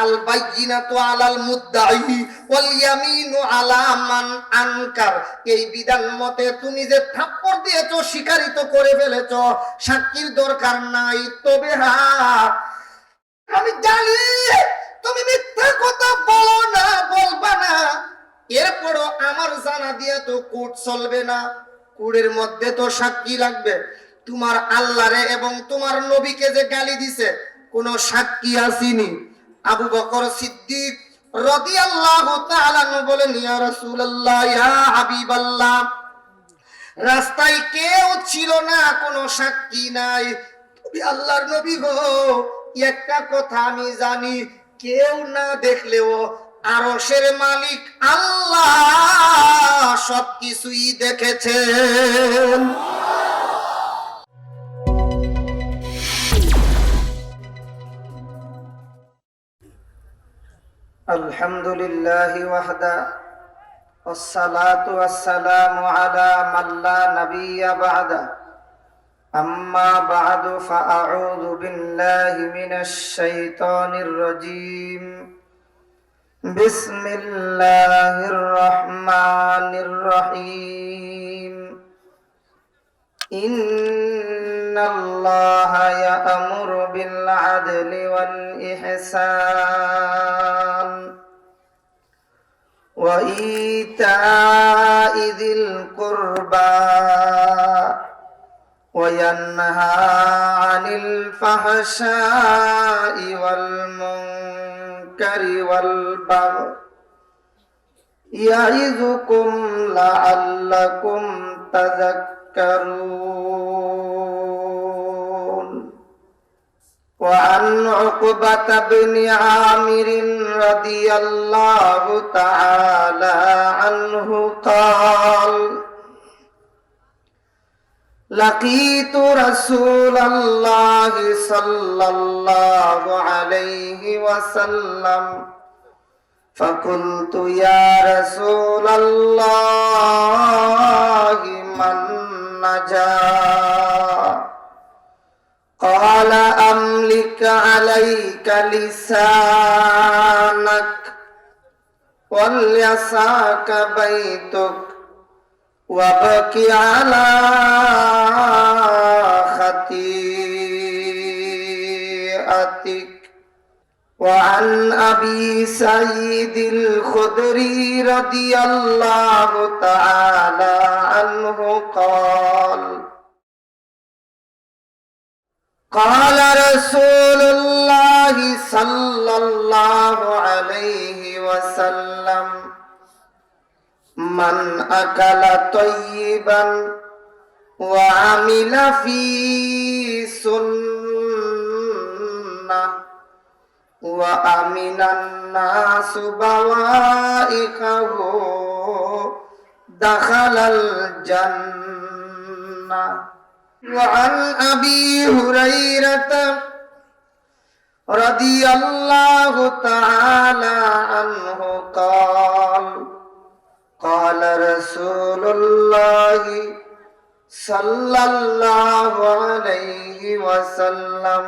আল বাইয়িনাতু আলাল মুদ্দাঈ ওয়াল ইয়ামিনু আলা মান আনকার। এই বিধান মতে তুমি যে থাপ্পড় দিয়েছো স্বীকারিত করে ফেলেছো, সাক্ষীর দরকার নাই। তবে হ্যাঁ, আমি জানি তুমি মিথ্যা কথা বলো না, বলবা না, এরপরও আমার জানা দিয়ে তো কোর্ট চলবে না। কোর্টের মধ্যে তো সাক্ষী লাগবে। তোমার আল্লাহরে এবং তোমার নবীকে যে গালি দিছে কোন সাক্ষী আসেনি। আবু বকর সিদ্দিক রাদিয়াল্লাহু তাআলা বলেন, ইয়া রাসূলুল্লাহ, ইয়া হাবিবাল্লাহ, রাস্তায় কেউ ছিল না, কোনো সাক্ষী নাই। তুমি আল্লাহর নবী গো, একটা কথা আমি জানি, কেউ না দেখলেও আরশের মালিক আল্লাহ সবকিছুই দেখেছেন। আলহামদুলিল্লাহি ওয়াহদা ওয়াসসালাতু ওয়াসসালামু আলা মান লা নাবিয়্যা বা'দা। أما بعد فأعوذ بالله من الشيطان الرجيم. بسم الله الرحمن الرحيم. إن الله يأمر بالعدل والإحسان وإيتاء ذي القربى وينهى عن الفحشاء والمنكر والبغي يعظكم لعلكم تذكرون. وعن عقبة بن عامر رضي الله تعالى عنه قال: لقيت رسول الله صلى الله عليه وسلم فقلت يا رسول الله من نجا؟ قال أملك عليك لسانك وليسعك بيتك وابك على خطيئتك. وعن أبي سعيد الخدري رضي الله تعالى عنه قال: قال رسول الله صلى الله عليه وسلم: من أكل طيبا وعمل في سنة وأمن الناس بوائقه دخل الجنة. وعن أبي هريرة رضي الله تعالى عنه قال: قال رسول الله صلى الله عليه وسلم: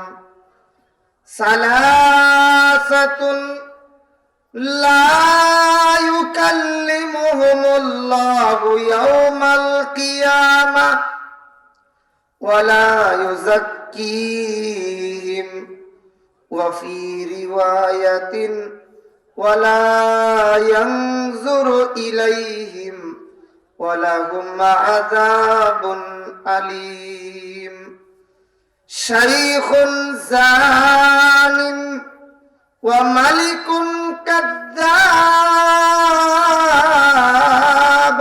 ثلاثة لا يكلمهم الله يوم القيامة ولا يزكيهم، وفي رواية ولا ينظر إليهم ولهم عذاب أليم. شيخ زان وملك كذاب،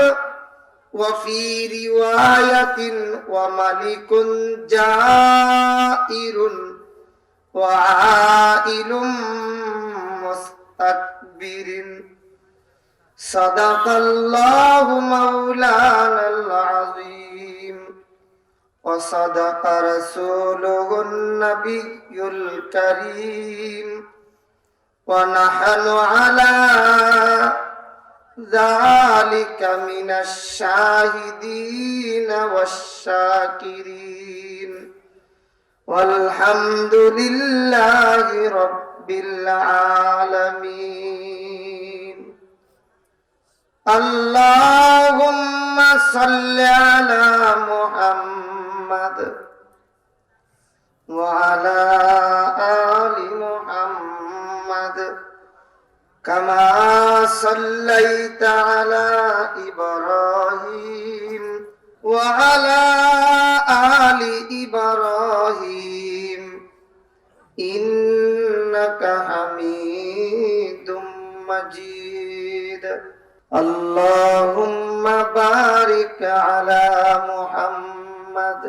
وفي رواية وملك جائر وعائل مستكبر. صدق الله مولانا العظيم وصدق رسوله النبي الكريم، ونحن على ذلك من الشاهدين والشاكرين، والحمد لله رب العالمين. العالمين اللهم صل على محمد وعلى آل محمد كما صليت على إبراهيم وعلى آل إبراهيم إنك حميد مجيد اللهم بارك على محمد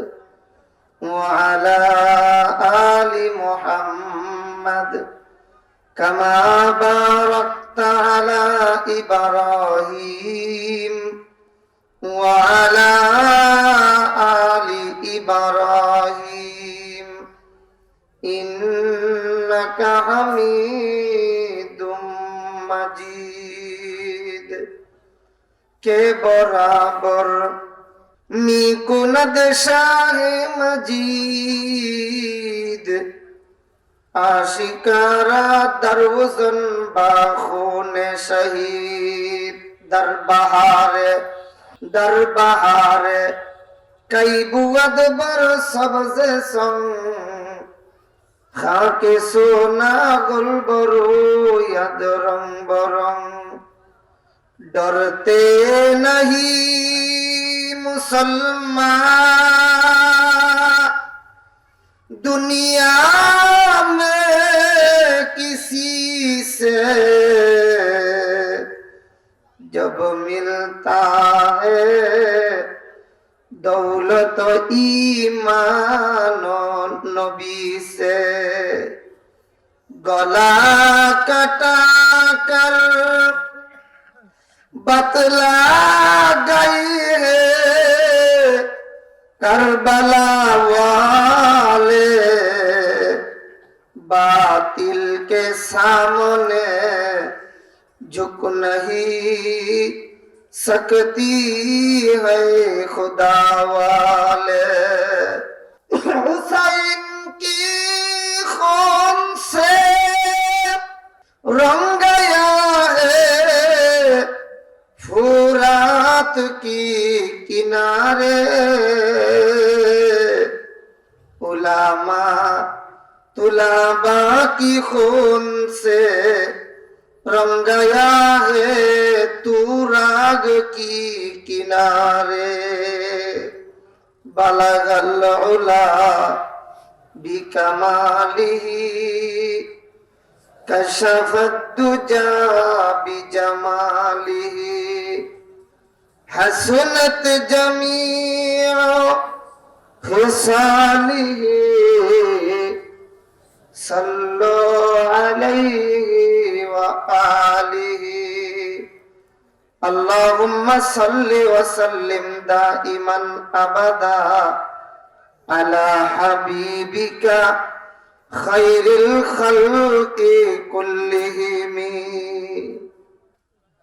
وعلى آل محمد كما باركت على إبراهيم وعلى آل إبراهيم إنك حميد مجيد کے برابر می کند شاہ مجید آشکارا دروزن باخون شہید در بہار کئی بود بر سبز سنگ خاک سونا گل برو ید رنگ برنگ ڈرتے نہیں مسلمان دنیا میں کسی سے جب ملتا ہے دولت ایمان و نبی سے گلا کٹا کر بتلا گئی ہے کربلا والے باطل کے سامنے جھک نہیں سکتی ہے خدا والے حسین کی خون سے رنگ گیا ہے فرات کی کنارے علماء طلبا کی خون سے رنگ گیا ہے تو راگ کی کنارے بلغ العلا بکمالہ کشف الدجى بجماله حسنت جميع خصاله صلوا عليه وآله اللهم صل وسلم دائما أبدا على حبيبك خير الخلق كلهم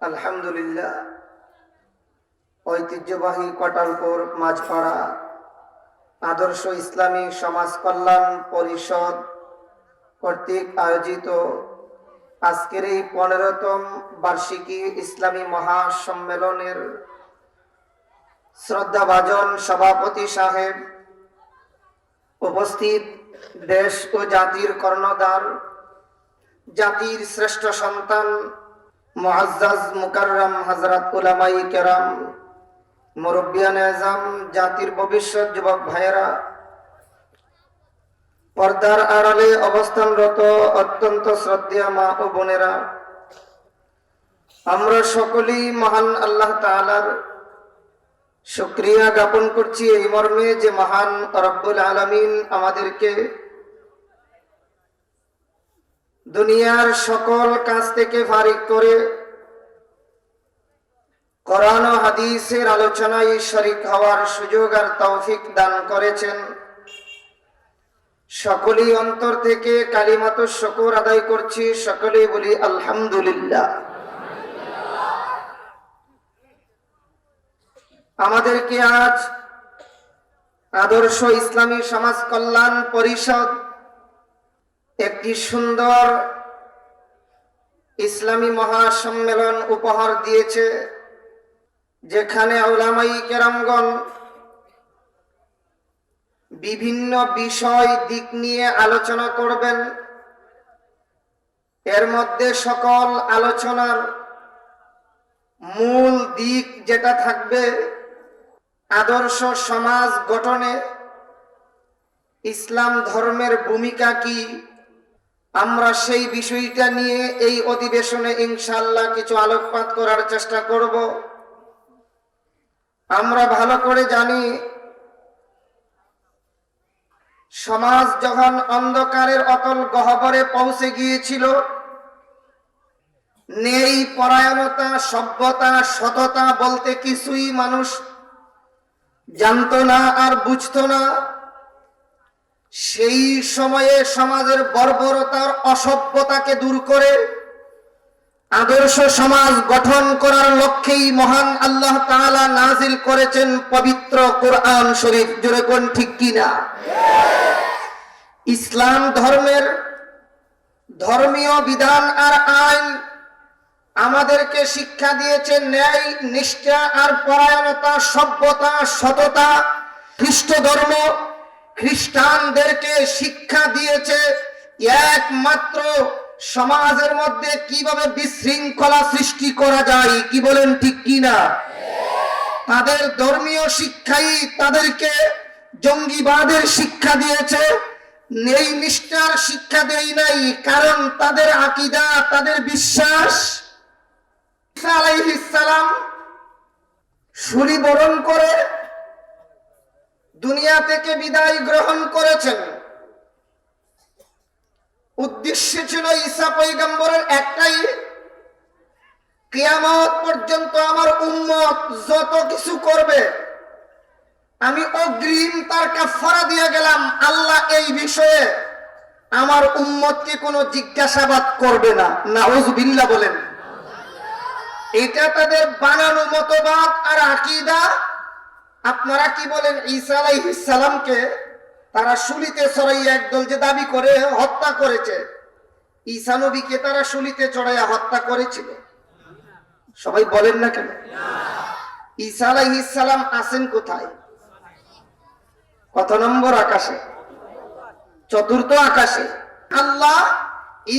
আলহামদুলিল্লাহ ঐতিহ্যবাহী কটালপুর মাঝপাড়া আদর্শ ইসলামী সমাজ কল্যাণ পরিষদ কর্তৃক আয়োজিত আজকের এই 15তম বার্ষিকী ইসলামী মহাসম্মেলনের শ্রদ্ধাভাজন সভাপতি সাহেব, উপস্থিত দেশ ও জাতির কর্ণধার, জাতির শ্রেষ্ঠ সন্তান মুআজ্জাজ মুকাররম হযরত উলামায়ে কেরাম, মুরব্বিয়ানে আযম, জাতির ভবিষ্যৎ যুবক ভাইয়েরা, পর্দার আড়ালে অবস্থানরত অত্যন্ত শ্রদ্ধেয় মা ও বোনেরা, আমরা সকলেই মহান আল্লাহ তাআলার শুকরিয়া জ্ঞাপন করছি এই মর্মে যে মহান রব্বুল আলামিন আমাদেরকে দুনিয়ার সকল কাজ থেকে ফারিক করে কোরআন ও হাদিসের আলোচনায় শরীক হওয়ার সুযোগ আর তৌফিক দান করেছেন। সকলেই অন্তর থেকে কালিমাতুশ শুকর আদায় করছি, সকলেই বলি আলহামদুলিল্লাহ। আমাদেরকে আজ আদর্শ ইসলামী সমাজ কল্যাণ পরিষদ একটি সুন্দর ইসলামী মহাসম্মেলন উপহার দিয়েছে, যেখানে উলামায়ে কেরামগণ বিভিন্ন বিষয় দিক নিয়ে আলোচনা করবেন। এর মধ্যে সকল আলোচনার মূল দিক যেটা থাকবে, আদর্শ সমাজ গঠনে ইসলাম ধর্মের ভূমিকা কি, আমরা সেই বিষয়টা নিয়ে এই অধিবেশনে ইনশাআল্লাহ কিছু আলোকপাত করার চেষ্টা করব। আমরা ভালো করে জানি, সমাজ যখন অন্ধকারের অতল গহ্বরে পৌঁছে গিয়েছিল, নেই পরায়ণতা, সভ্যতা, সততা বলতে কিছুই মানুষ জানতো না আর বুঝতো না। সেই সময়ে সমাজের বর্বরতার, অসভ্যতাকে দূর করে আদর্শ সমাজ গঠন করার লক্ষ্যেই মহান আল্লাহ তাআলা নাজিল করেছেন পবিত্র কোরআন শরীফ। জোরে কোন ঠিক কিনা? ইসলাম ধর্মের ধর্মীয় বিধান আর আইন আমাদেরকে শিক্ষা দিয়েছে ন্যায়, নিষ্ঠা আর পরায়ণতা, সভ্যতা, সততা। খ্রিস্ট ধর্ম খ্রিস্টানদেরকে শিক্ষা দিয়েছে একমাত্র সমাজের মধ্যে কিভাবে বিশৃঙ্খলা সৃষ্টি করা যায়। কি বলেন ঠিক কিনা? তাদের ধর্মীয় শিক্ষাই তাদেরকে জঙ্গিবাদের শিক্ষা দিয়েছে, নেই নিষ্ঠার শিক্ষা দেয় নাই। কারণ তাদের আকীদা, তাদের বিশ্বাস, ঈসা আলাইহিস সালাম শরীর বরণ করে দুনিয়া থেকে বিদায় গ্রহণ করেছেন। উদ্দেশ্য ছিল ঈসা পয়গম্বরের একটাই, কিয়ামত পর্যন্ত আমার উম্মত যত কিছু করবে আমি অগ্রিম তার কাফারা দিয়ে গেলাম। আল্লাহ এই বিষয়ে আমার উম্মতকে কোনো জিজ্ঞাসাবাদ করবে না। নাউযুবিল্লাহ বলেন। এটা তাদের বানানো মতবাদ আর আকীদা। আপনারা কি বলেন? ঈসা আলাইহিস সালামকে তারা শুলিতে চড়াইয়া একদল যে দাবি করে হত্যা করেছে, ঈসা নবীকে তারা শুলিতে চড়াইয়া হত্যা করেছিল। সবাই বলেন না কেন? ঈসা আলাইহিস সালাম আছেন কোথায়? কত নম্বর আকাশে? চতুর্থ আকাশে। আল্লাহ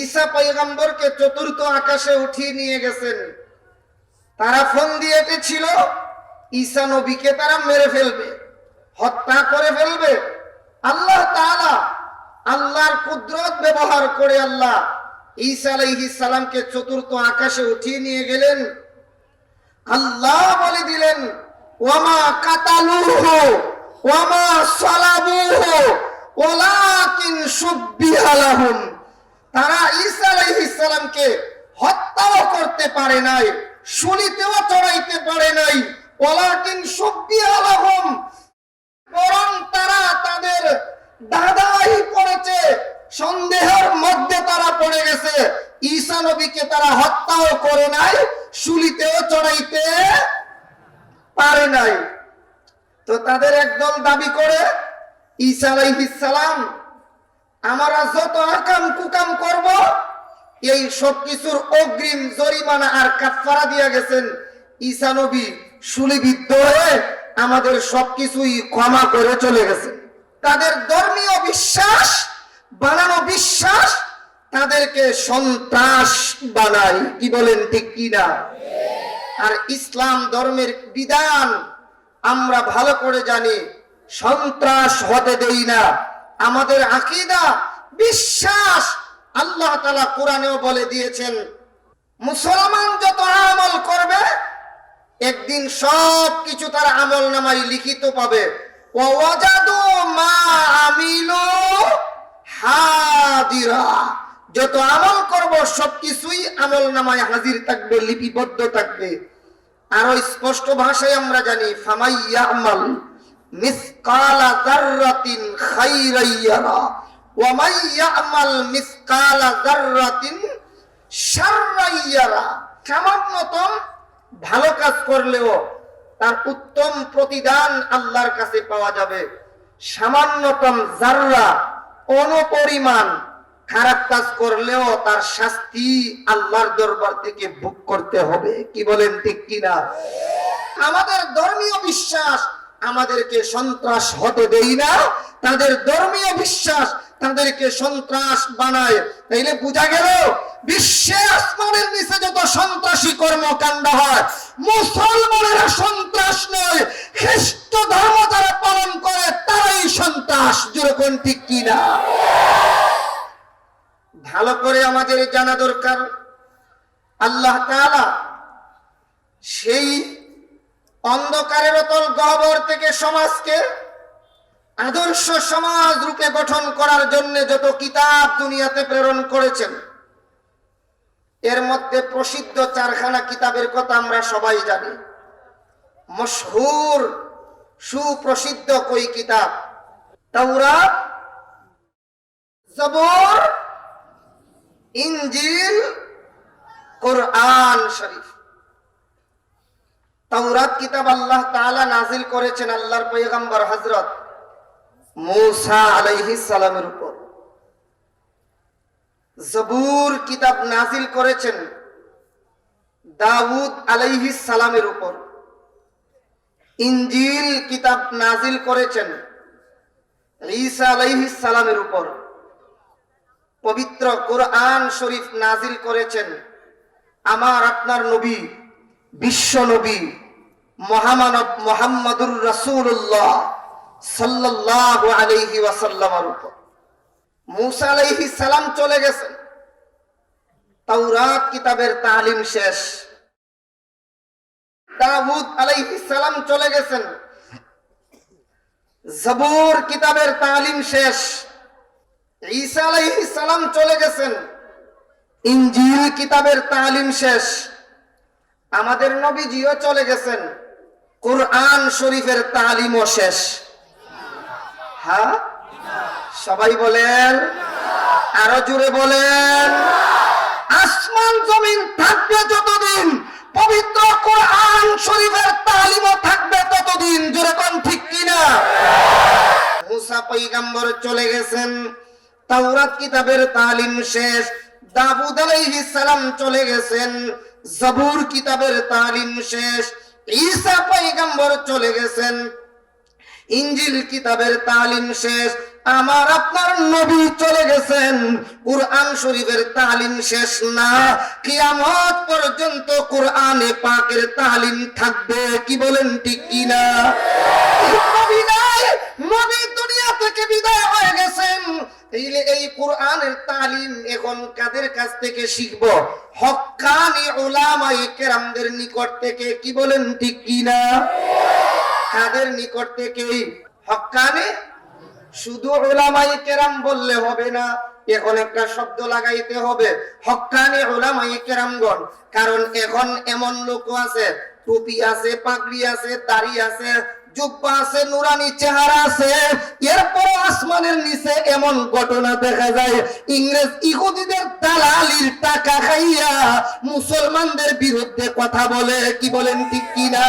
ঈসা পয়গম্বরকে চতুর্থ আকাশে উঠিয়ে নিয়ে গেছেন। তারা ফোন দিয়ে ছিল ঈসা নবীকে তারা মেরে ফেলবে, হত্যা করে ফেলবে। আল্লাহ তাআলা আল্লাহর কুদরত ব্যবহার করে আল্লাহ ঈসা আলাইহিস সালামকে চতুর্থ আকাশে উঠিয়ে নিয়ে গেলেন। আল্লাহ বলে দিলেন, ওয়ামা কাতালুহু ওয়ামা সালাবুহু ওয়ালাকিন শুববিহা লাহুম। তারা ঈসা আলাইহিস সালামকে হত্যাও করতে পারে নাই, শুলিতেও চড়াইতে পারে নাই। ওয়ালাকিন শুববিহা লাহুম, বরং তারা তাদের দাদাই পড়েছে, সন্দেহের মধ্যে তারা পড়ে গেছে। ঈসা নবীকে তারা হত্যাও করে নাই, শুলিতেও চড়াইতে পারে নাই। তো তাদের একদল দাবি করে, ঈসা আলাইহিস সালাম আমরা যত আকাম কুকাম করব এই সব কিছুর অগ্রিম জরিমানা আর কাফারা দিয়া গেছেন। ঈসা নবী শুলিবিদ্ধ হয়ে আমাদের সবকিছুই ক্ষমা করে চলে গেছে। তাদের ধর্মীয় বিশ্বাস, বানানো বিশ্বাস তাদেরকে সন্ত্রাস বানায়। কি বলেন ঠিক কিনা? আর ইসলাম ধর্মের বিধান আমরা ভালো করে জানি, সন্ত্রাস হতে দেই না। আমাদের আকীদা, বিশ্বাস আল্লাহ তাআলা কোরআনেও বলে দিয়েছেন, মুসলমান যত আমল করবে একদিন সব কিছু তার আমল নামায় লিখিত পাবে। ওয়াজাদু মা আমিলু হাদিরা, যত আমল করব সবকিছুই আমল নামায় হাজির থাকবে, লিপিবদ্ধ থাকবে। আরো স্পষ্ট ভাষায় আমরা জানি, ফামাইয়ামাল মিসকালা যাররাতিন খাইরান ইয়ারা ওয়া মাইয়ামাল মিসকালা যাররাতিন শাররান ইয়ারা। সামান্যতম ভালো কাজ করলেও তার উত্তম প্রতিদান আল্লাহর কাছে পাওয়া যাবে। সামান্যতম জাররা, অনুপরিমাণ খারাপ কাজ করলেও তার শাস্তি আল্লাহর দরবার থেকে ভোগ করতে হবে। কি বলেন ঠিক কিনা? আমাদের ধর্মীয় বিশ্বাস আমাদেরকে সন্ত্রাস হতে দেই না, তাদের ধর্মীয় বিশ্বাস তাদেরকে সন্ত্রাস বানায়। তাইলে বোঝা গেল বিশ্বে আসমানের নিচে যত সন্ত্রাসী কর্মকাণ্ড হয়, মুসলমানেরা সন্ত্রাস নয়, খ্রিস্ট ধর্ম যারা পালন করে তারাই সন্ত্রাস। যেরকম ঠিক কিনা? ভালো করে আমাদের জানা দরকার, আল্লাহ তাআলা সেই অন্ধকারের অতল গহ্বর থেকে সমাজকে আদর্শ সমাজ রূপে গঠন করার জন্য যত কিতাব দুনিয়াতে প্রেরণ করেছেন, এর মধ্যে প্রসিদ্ধ 4খানা কিতাবের কথা আমরা সবাই জানি। মশহুর সুপ্রসিদ্ধ কই কিতাব? তাওরাত, জবুর, ইনজিল, কোরআন শরীফ। তাওরাত কিতাব আল্লাহ তাআলা নাজিল করেছেন আল্লাহর পয়গম্বর হযরত মূসা আলাইহিস সালামের উপর। জবুর কিতাব নাজিল করেছেন দাউদ আলাইহিস সালামের উপর। ইনজিল কিতাব নাজিল করেছেন ঈসা আলাইহিস সালামের উপর। পবিত্র কোরআন শরীফ নাজিল করেছেন আমার আপনার নবী, বিশ্ব নবী মহামানব মুহাম্মদুর রাসূলুল্লাহ সাল্লাল্লাহু আলাইহি ওয়াসাল্লামের উপর। মূসা আলাইহিস সালাম চলে গেছেন, তাওরাত কিতাবের তালিম শেষ। দাউদ আলাইহিস সালাম চলে গেছেন, জবুর কিতাবের তালিম শেষ। ঈসা আলাইহিস সালাম চলে গেছেন, ইনজিল কিতাবের তালিম শেষ। আমাদের নবীজিও চলে গেছেন, কোরআন শরীফের তালিমও শেষ। হ্যাঁ, সবাই বলেন, আরো জোরে বলেন। আসমান জমিন থাকবে যতদিন, পবিত্র কোরআন শরীফের তালিমও থাকবে ততদিন। জোরে কোন ঠিক কিনা? মূসা পয়গম্বর চলে গেছেন, তাওরাত কিতাবের তালিম শেষ। দাউদ আলাইহিস সালাম চলে গেছেন, জবুর কিতাবের তালিম শেষ। ঈসা পয়গম্বর চলে গেছেন, ইনজিল কিতাবের তালিম শেষ। আমার আপনার নবী চলে গেছেন, কুরআন শরীফের তালিম শেষ না। কিয়ামত পর্যন্ত কোরআনে পাকের তালিম থাকবে। কি বলেন ঠিক কিনা? নবী নাই, নবী দুনিয়া থেকে বিদায় হয়ে গেছেন। এই কোরআনের তালিম এখন কাদের কাছ থেকে শিখব? হক্কানি উলামায়ে কেরামদের নিকট থেকে। কি বলেন ঠিক কিনা? কাদের নিকট থেকে? হক্কানি। শুধু উলামায়ে কেরাম বললে হবে না, এখন একটা শব্দ লাগাইতে হবে, হক্কানি উলামায়ে কেরামগণ। কারণ এখন এমন লোক আছে, টুপি আছে, পাগড়ি আছে, দাড়ি আছে, জুব্বা আছে, নুরানি চেহারা আছে, এরপর আসমানের নিচে এমন ঘটনা দেখা যায় ইংরেজ ইহুদিদের দালালির টাকা খাইয়া মুসলমানদের বিরুদ্ধে কথা বলে। কি বলেন ঠিক কিনা?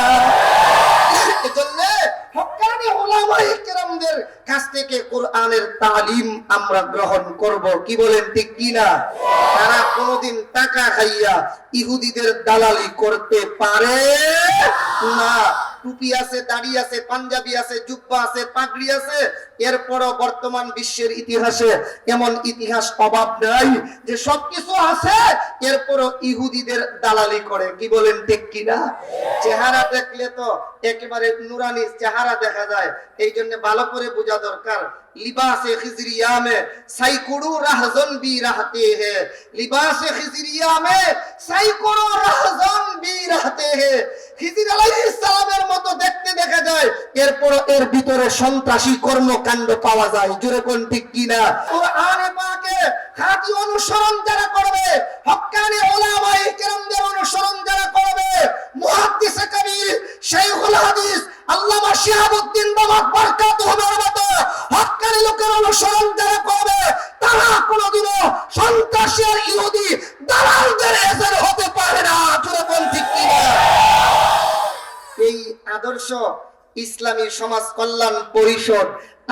এজন্য হক্কানি উলামায়ে কেরামদের কাছ থেকে কোরআনের তালিম আমরা গ্রহণ করব। কি বলেন ঠিক কিনা? তারা কোনোদিন টাকা খাইয়া ইহুদিদের দালালি করতে পারে না। টুপি আছে, দাড়ি আছে, পাঞ্জাবি আছে, জুব্বা আছে, পাগড়ি আছে, এরপরও বর্তমান বিশ্বের ইতিহাসে এমন ইতিহাস অভাব নাই যে সবকিছু আছে এরপরও ইহুদিদের দালালি করে। কি বলেন ঠিক কিনা? চেহারা দেখলে তো একেবারে নুরানি চেহারা দেখা যায়। এই জন্য ভালো করে বোঝা দরকার, লিবাসে খিজরিয়া মে সাইকুড়ু রাহজন বি রাহতে হ্যায়, লিবাসে খিজরিয়া মে সাইকুড়ু রাহজন বি রাহতে হ্যায়। খিজির আলাইহিস সালামের মতো দেখতে দেখা যায়, এরপর এর ভিতরে সন্ত্রাসী কর্মকাণ্ড পাওয়া যায়। জোরে কোন ঠিক কিনা? কোরআনে পাকে খাঁটি অনুসরণ যারা করবে, হক্কানি উলামায়ে কেরামদের অনুসরণ যারা করবে, মুহাদ্দিসে কবির শাইখুল হাদিস আল্লামা শিহাবুদ্দিন বাবা বরকাতুহুর মতো হক্কানি লোকের অনুসরণ যারা করবে, তারা কোনোদিনও সন্ত্রাসী আর ইহুদি দালালদের এজেন্ট হতে পারে না। জোরে কোন ঠিক কিনা? এই আদর্শ ইসলামী সমাজ কল্যাণ পরিষদ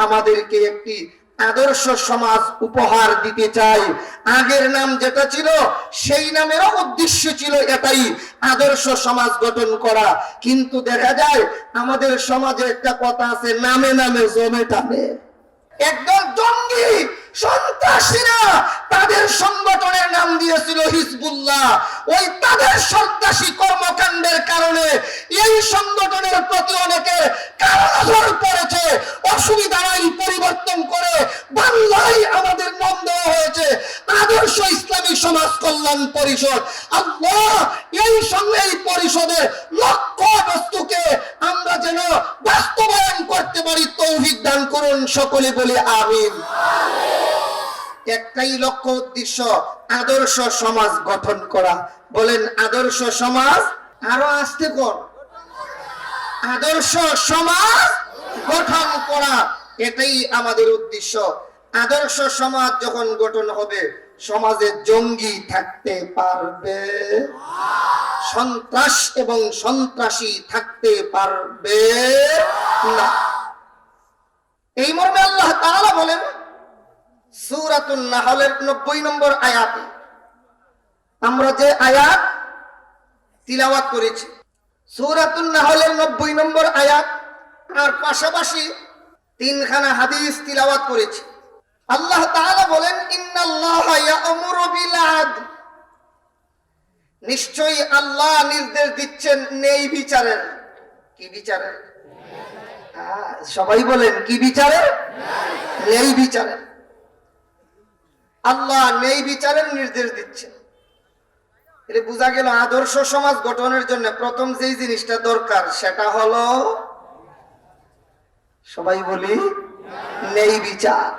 আমাদেরকে একটি আদর্শ সমাজ উপহার দিতে চাই। আগের নাম যেটা ছিল সেই নামেরও উদ্দেশ্য ছিল এটাই, আদর্শ সমাজ গঠন করা। কিন্তু দেখা যায় আমাদের সমাজে একটা কথা আছে, নামে নামে জমে টানে। একদম জঙ্গি সন্ত্রাসীরা তাদের সংগঠনের নাম দিয়েছিল হিজবুল্লাহ। ওই তাদের সন্ত্রাসী কর্মকাণ্ডের কারণে এই সংগঠনের প্রতি অনেকের কারাগার পড়েছে। অসুবিধা নাই, পরিবর্তন করে বাংলায় আমাদের নাম দেওয়া হয়েছে আদর্শ ইসলামী সমাজ কল্যাণ পরিষদ। আল্লাহ এই পরিষদের লক্ষ্য বস্তুকে আমরা যেন বাস্তবায়ন করতে পারি, তৌফিক দান করুন। সকলে বলি আমিন। একটাই লক্ষ্য উদ্দেশ্য, আদর্শ সমাজ গঠন করা। বলেন আদর্শ সমাজ, আরো আসতে কর, আদর্শ সমাজ গঠন করা, এটাই আমাদের উদ্দেশ্য। আদর্শ সমাজ যখন গঠন হবে, সমাজে জঙ্গি থাকতে পারবে, সন্ত্রাস এবং সন্ত্রাসী থাকতে পারবে না। এই মর্মে আল্লাহ তাআলা বলেন সূরাতুন নাহলের 90 নম্বর আয়াতে, আমরা যে আয়াত তিলাওয়াত করেছি সূরাতুন নাহলের 90 নম্বর আয়াত, আর পাশাপাশি 3খানা হাদিস তিলাওয়াত করেছি। আল্লাহ তাআলা বলেন ইন্নাল্লাহা ইয়া'মুরু বিল আদল, নিশ্চয়ই আল্লাহ নির্দেশ দিচ্ছেন ন্যায় বিচারের। কি বিচারের? সবাই বলেন কি বিচারের? ন্যায় বিচারের। আল্লাহ ন্যায় বিচারের নির্দেশ দিচ্ছেন। এটা বোঝা গেল আদর্শ সমাজ গঠনের জন্য প্রথম যেই জিনিসটা দরকার সেটা হলো, সবাই বলি, ন্যায় বিচার।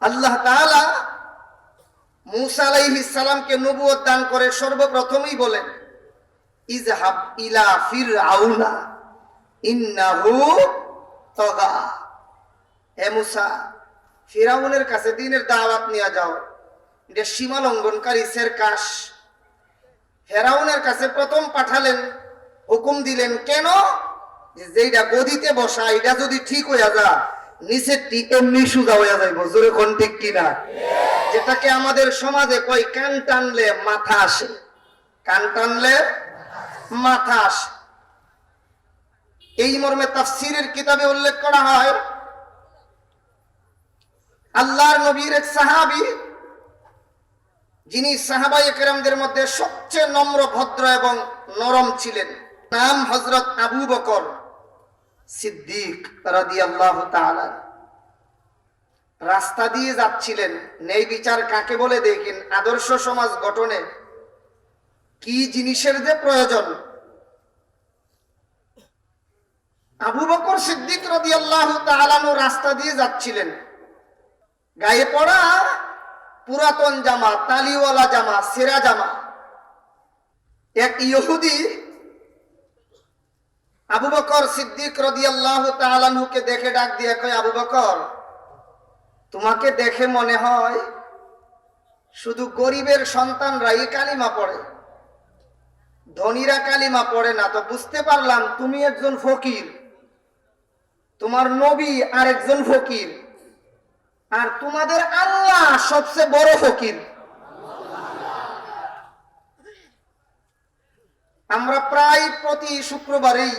আল্লাহ তাআলা মূসা আলাইহিস সালামকে নবুয়ত দান করে সর্বপ্রথমই বলেন ইযহাব ইলা ফিরআউনা ইন্নাহু তাগা। হে মূসা, ফিরআউনের কাছে দ্বীনের দাওয়াত নিয়ে যাও, এটা সীমা লঙ্ঘনকারী সেরকাশ। ফিরআউনের কাছে প্রথম পাঠালেন, হুকুম দিলেন কেন? যেটা গদিতে বসা এটা যদি ঠিক হইয়া যা, নিচের ঠিক এমনি সোজা হইয়া যাইব। জোরে কোন ঠিক কিনা? যেটাকে আমাদের সমাজে কই কান টানলে মাথা আসে, কান টানলে মাথা আসে। এই মর্মে তাফসীরের কিতাবে উল্লেখ করা হয়, আল্লাহর নবীর এক সাহাবী, যিনি সাহাবায়ে কেরামদের মধ্যে সবচেয়ে নম্র, ভদ্র এবং নরম ছিলেন, নাম হযরত আবু বকর সিদ্দিক রাদিয়াল্লাহু তাআলা। রাস্তা দিয়ে যাচ্ছিলেন। ন্যায় বিচার কাকে বলে দেখেন, আদর্শ সমাজ গঠনে কি জিনিসের যে প্রয়োজন। আবু বকর সিদ্দিক রাদিয়াল্লাহু তাআলা রাস্তা দিয়ে যাচ্ছিলেন, গায়ে পড়া পুরাতন জামা, তালিওয়ালা জামা, সেরা জামা। এক ইহুদি আবু বকর সিদ্দিক রাদিয়াল্লাহু তাআলা কে দেখে ডাক দিয়ে কয়, আবু বকর, তোমাকে দেখে মনে হয় শুধু গরিবের সন্তানরাই কালিমা পড়ে, ধনীরা কালিমা পড়ে না। তো বুঝতে পারলাম তুমি একজন ফকির, তোমার নবী আর একজন ফকির, আর তোমাদের আল্লাহ সবচেয়ে বড় ফকির। আমরা প্রায় প্রতি শুক্রবারেই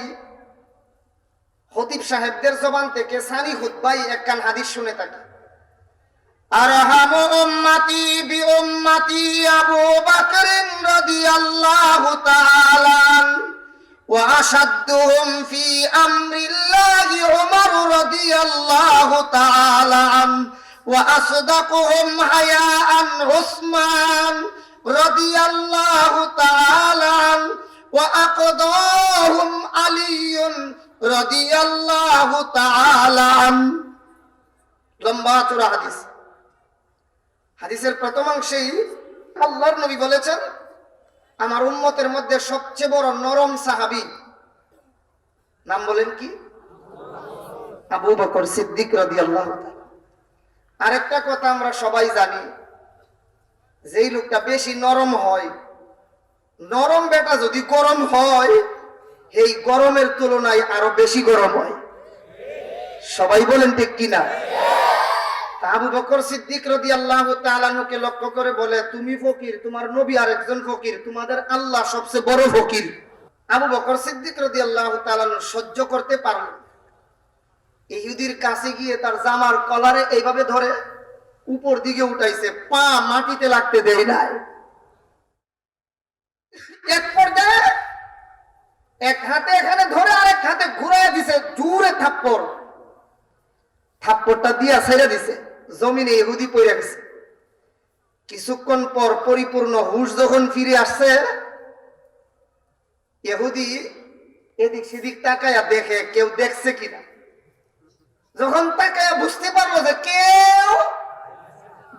খতিব সাহেবদের জবান থেকে সানি খুতবায় একখান হাদিস শুনে থাকি, আরহামু উম্মতি বি উম্মতি আবু বকর রাদিয়াল্লাহু তাআলা ওয়া আশাদ্দুহুম ফি আমরিল্লাহি উমর রাদিয়াল্লাহু তাআলা ওয়া আসদাকুহুম হায়াআন উসমান রাদিয়াল্লাহু তাআলা ওয়া আকদাহুম আলীয়ুন রাদিয়াল্লাহু তাআলা। লম্বা চূড়া হাদিস। হাদিসের প্রথম অংশেই আল্লাহর নবী বলেছেন, আমার উম্মতের মধ্যে সবচেয়ে বড় নরম সাহাবী, নাম বলেন কি? আবু বকর সিদ্দিক রাদিয়াল্লাহু তাআলা। আরেকটা কথা আমরা সবাই জানি, যেই লোকটা বেশি নরম হয়, নরম বেটা যদি গরম হয়, এই গরমের তুলনায় আরো বেশি গরম হয়। সবাই বলেন ঠিক কিনা? আবু বকর সিদ্দিক রাদিয়াল্লাহু তাআলা আনহুকে লক্ষ্য করে বলে, তুমি ফকির, তোমার নবী আরেকজন ফকির, তোমাদের আল্লাহ সবচেয়ে বড় ফকির। আবু বকর সিদ্দিক রাদিয়াল্লাহু তাআলা আনহু সহ্য করতে পারলেন, ইহুদির কাছে গিয়ে তার জামার কলারে এইভাবে ধরে উপর দিকে উঠাইছে, পা মাটিতে লাগতে দেয় নাই। এক পর্যায়ে এক হাতে এখানে ধরে আরেক হাতে ঘুরাইয়া দিছে, জোরে থাপ্পড়, থাপ্পড়টা দিয়া ছেড়ে দিছে, জমিনে ইহুদি পড়ে গেছে। কিছুক্ষণ পর পরিপূর্ণ হুশ যখন ফিরে আসছে, ইহুদি এদিক সেদিক তাকায়া দেখে কেউ দেখছে কিনা। যখন তাকায়া বুঝতে পারলো যে কেউ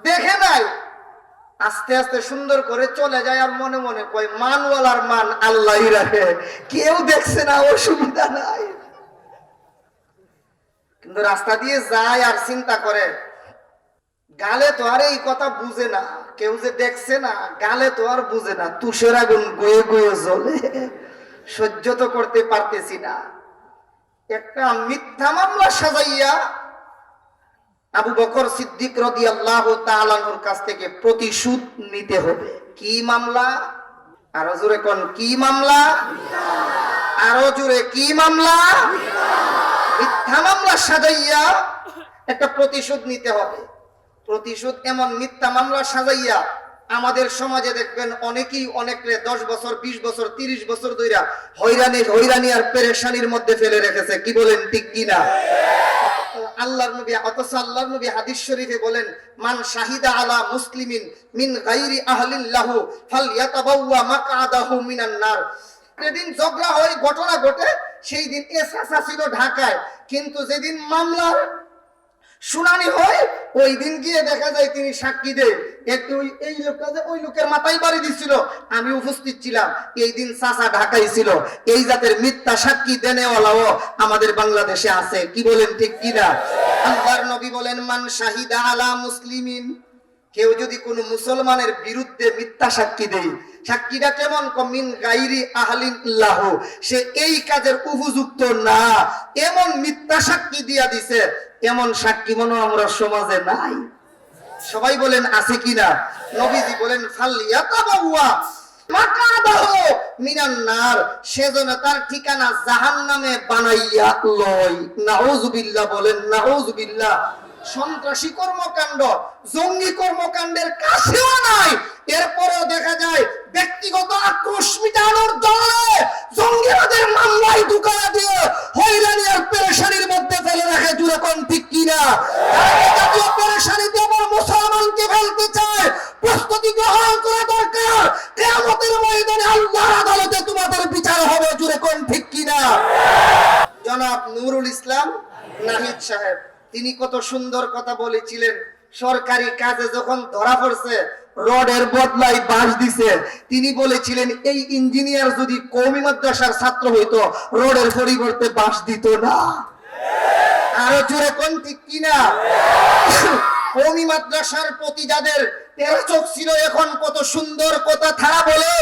দেখে নাই, আস্তে আস্তে সুন্দর করে চলে যায় আর মনে মনে কয়, মানওয়ালার মান আল্লাহই রাখে, কেউ দেখছে না, অসুবিধা নাই। কিন্তু রাস্তা দিয়ে যায় আর চিন্তা করে, গালে তো আর এই কথা বুঝে না, কেউ যে দেখছে না, গালে তো আর বুঝে না, তুষের আগুন গয়ে গয়ে জ্বলে, সহ্য তো করতে পারতেছি না। একটা মিথ্যা মামলা সাজাইয়া আবু বকর সিদ্দিক রাদিয়াল্লাহু তাআলা আনহুর কাছ থেকে প্রতিশোধ নিতে হবে। কি মামলা? আরো জোরে কোন, কি মামলা? আরো জোরে, কি মামলা? মিথ্যা মামলা সাজাইয়া একটা প্রতিশোধ নিতে হবে। প্রতিশোধ এমন মিথ্যা মামলা সাজাইয়া আমাদের সমাজে দেখবেন অনেকেই অনেকরে 10 বছর 20 বছর 30 বছর ধরে হয়রানি আর পেরেশানির মধ্যে ফেলে রেখেছে। কি বলেন, ঠিক কিনা? আল্লাহর নবী, অথচ আল্লাহর নবী হাদিস শরীফে বলেন, মান শাহিদা আলা মুসলিমিন মিন গায়রি আহলিল্লাহু ফালইয়াতাবাওয়া মাকআদাহু মিনান নার। যেদিন ঝগড়া হয়, ঘটনা ঘটে, সেই দিন এসআসা ছিল ঢাকায়, কিন্তু যেদিন মামলার শুনানি হয় ওই দিন গিয়ে দেখা যায় তিনি সাক্ষী দেয়, একটু এই লোকটা যে ওই লোকের মাথায় বাড়ি দিচ্ছিল, আমি উপস্থিত ছিলাম, এই দিন চাচা ঢাকায় ছিল। এই জাতের মিথ্যা সাক্ষী দেনেওয়ালাও আমাদের বাংলাদেশে আছে। কি বলেন, ঠিক কিনা? আল্লাহর নবী বলেন, মান শাহিদা আলা মুসলিমিন, কেউ যদি কোনো মুসলমানের বিরুদ্ধে মিথ্যা সাক্ষী দেয়, সাক্ষীটা কেমন? মিন গায়রি আহলিল্লাহ, সে এই কাজের উপযুক্ত না, এমন মিথ্যা সাক্ষী দিয়া দিছে। এমন সাক্ষী মনে আমরা সমাজে নাই। সবাই বলেন আছে কিনা? নবীজি বলেন, ফালইয়াতাবাওয়া মাকআদাহু মিনান নার, সেজন্য তার ঠিকানা জাহান্নামে বানাইয়া লয়। নাউযুবিল্লাহ, বলেন নাউযুবিল্লাহ। সন্ত্রাসী কর্মকাণ্ড, জঙ্গি কর্মকাণ্ডের কাছেও নাই, এরপরেও দেখা যায় ব্যক্তিগত আক্রোশ মিটানোর দলে জঙ্গিবাদের মামলায় ঢুকায়া দিয়ে হয়রানি আর পেরেশানির মধ্যে ফেলে রাখে। জুড়ে কোন, ঠিক কিনা? জাতীয় পেরেশানিতে আবার মুসলমানকে ফেলতে চায়, প্রস্তুতি গ্রহণ করা দরকার। কিয়ামতের ময়দানে আল্লাহর আদালতে তোমাদের বিচার হবে। জুড়ে কোন, ঠিক কিনা? জনাব নুরুল ইসলাম নাহিদ সাহেব, তিনি কত সুন্দর কথা বলেছিলেন। সরকারি কাজে যখন ধরা পড়ছে, রডের বদলায় বাঁশ দিছে, তিনি বলেছিলেন, এই ইঞ্জিনিয়ার যদি কওমি মাদ্রাসার ছাত্র হইতো, রডের পরিবর্তে বাঁশ দিত না। আরো জোরে কোন, ঠিক কিনা? কওমি মাদ্রাসার প্রতি যাদের তেরা চোখ ছিল, এখন কত সুন্দর কথা তারা বলে।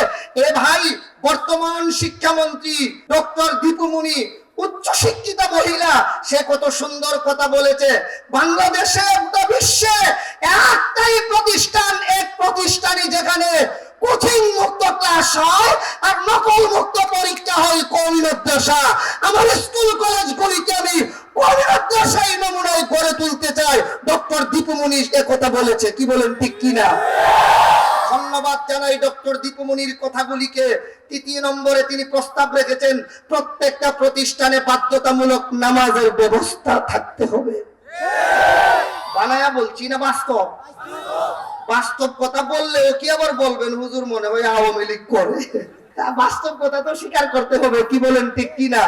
এ ভাই, বর্তমান শিক্ষামন্ত্রী ডক্টর দীপু মুনি, উচ্চ শিক্ষিত মহিলা, সে কত সুন্দর কথা বলেছে। বাংলাদেশে বিশ্বে একটাই প্রতিষ্ঠান, এক প্রতিষ্ঠানই যেখানে কোচিং মুক্ত ক্লাস হয় আর নকল মুক্ত পরীক্ষা হয়, কওমি মাদ্রাসা। আমার স্কুল কলেজগুলিকে আমি কওমি মাদ্রাসায় নমুনায় গড়ে তুলতে চাই। ডক্টর দীপু মুনি এ কথা বলেছে। কি বলেন, ঠিক কিনা? ধন্যবাদ জানাই ডক্টর দীপু মুনির কথাগুলিকে। ৩য় নম্বরে তিনি প্রস্তাব রেখেছেন, প্রত্যেকটা প্রতিষ্ঠানে বাধ্যতামূলক নামাজের ব্যবস্থা থাকতে হবে। বানায়া বলছি না, বাস্তব? বাস্তব কথা বললেও কি আবার বলবেন, হুজুর মনে হয় আওয়ামী লীগ করে। বাস্তব কথা তো স্বীকার করতে হবে। কি বলেন, ঠিক কিনা?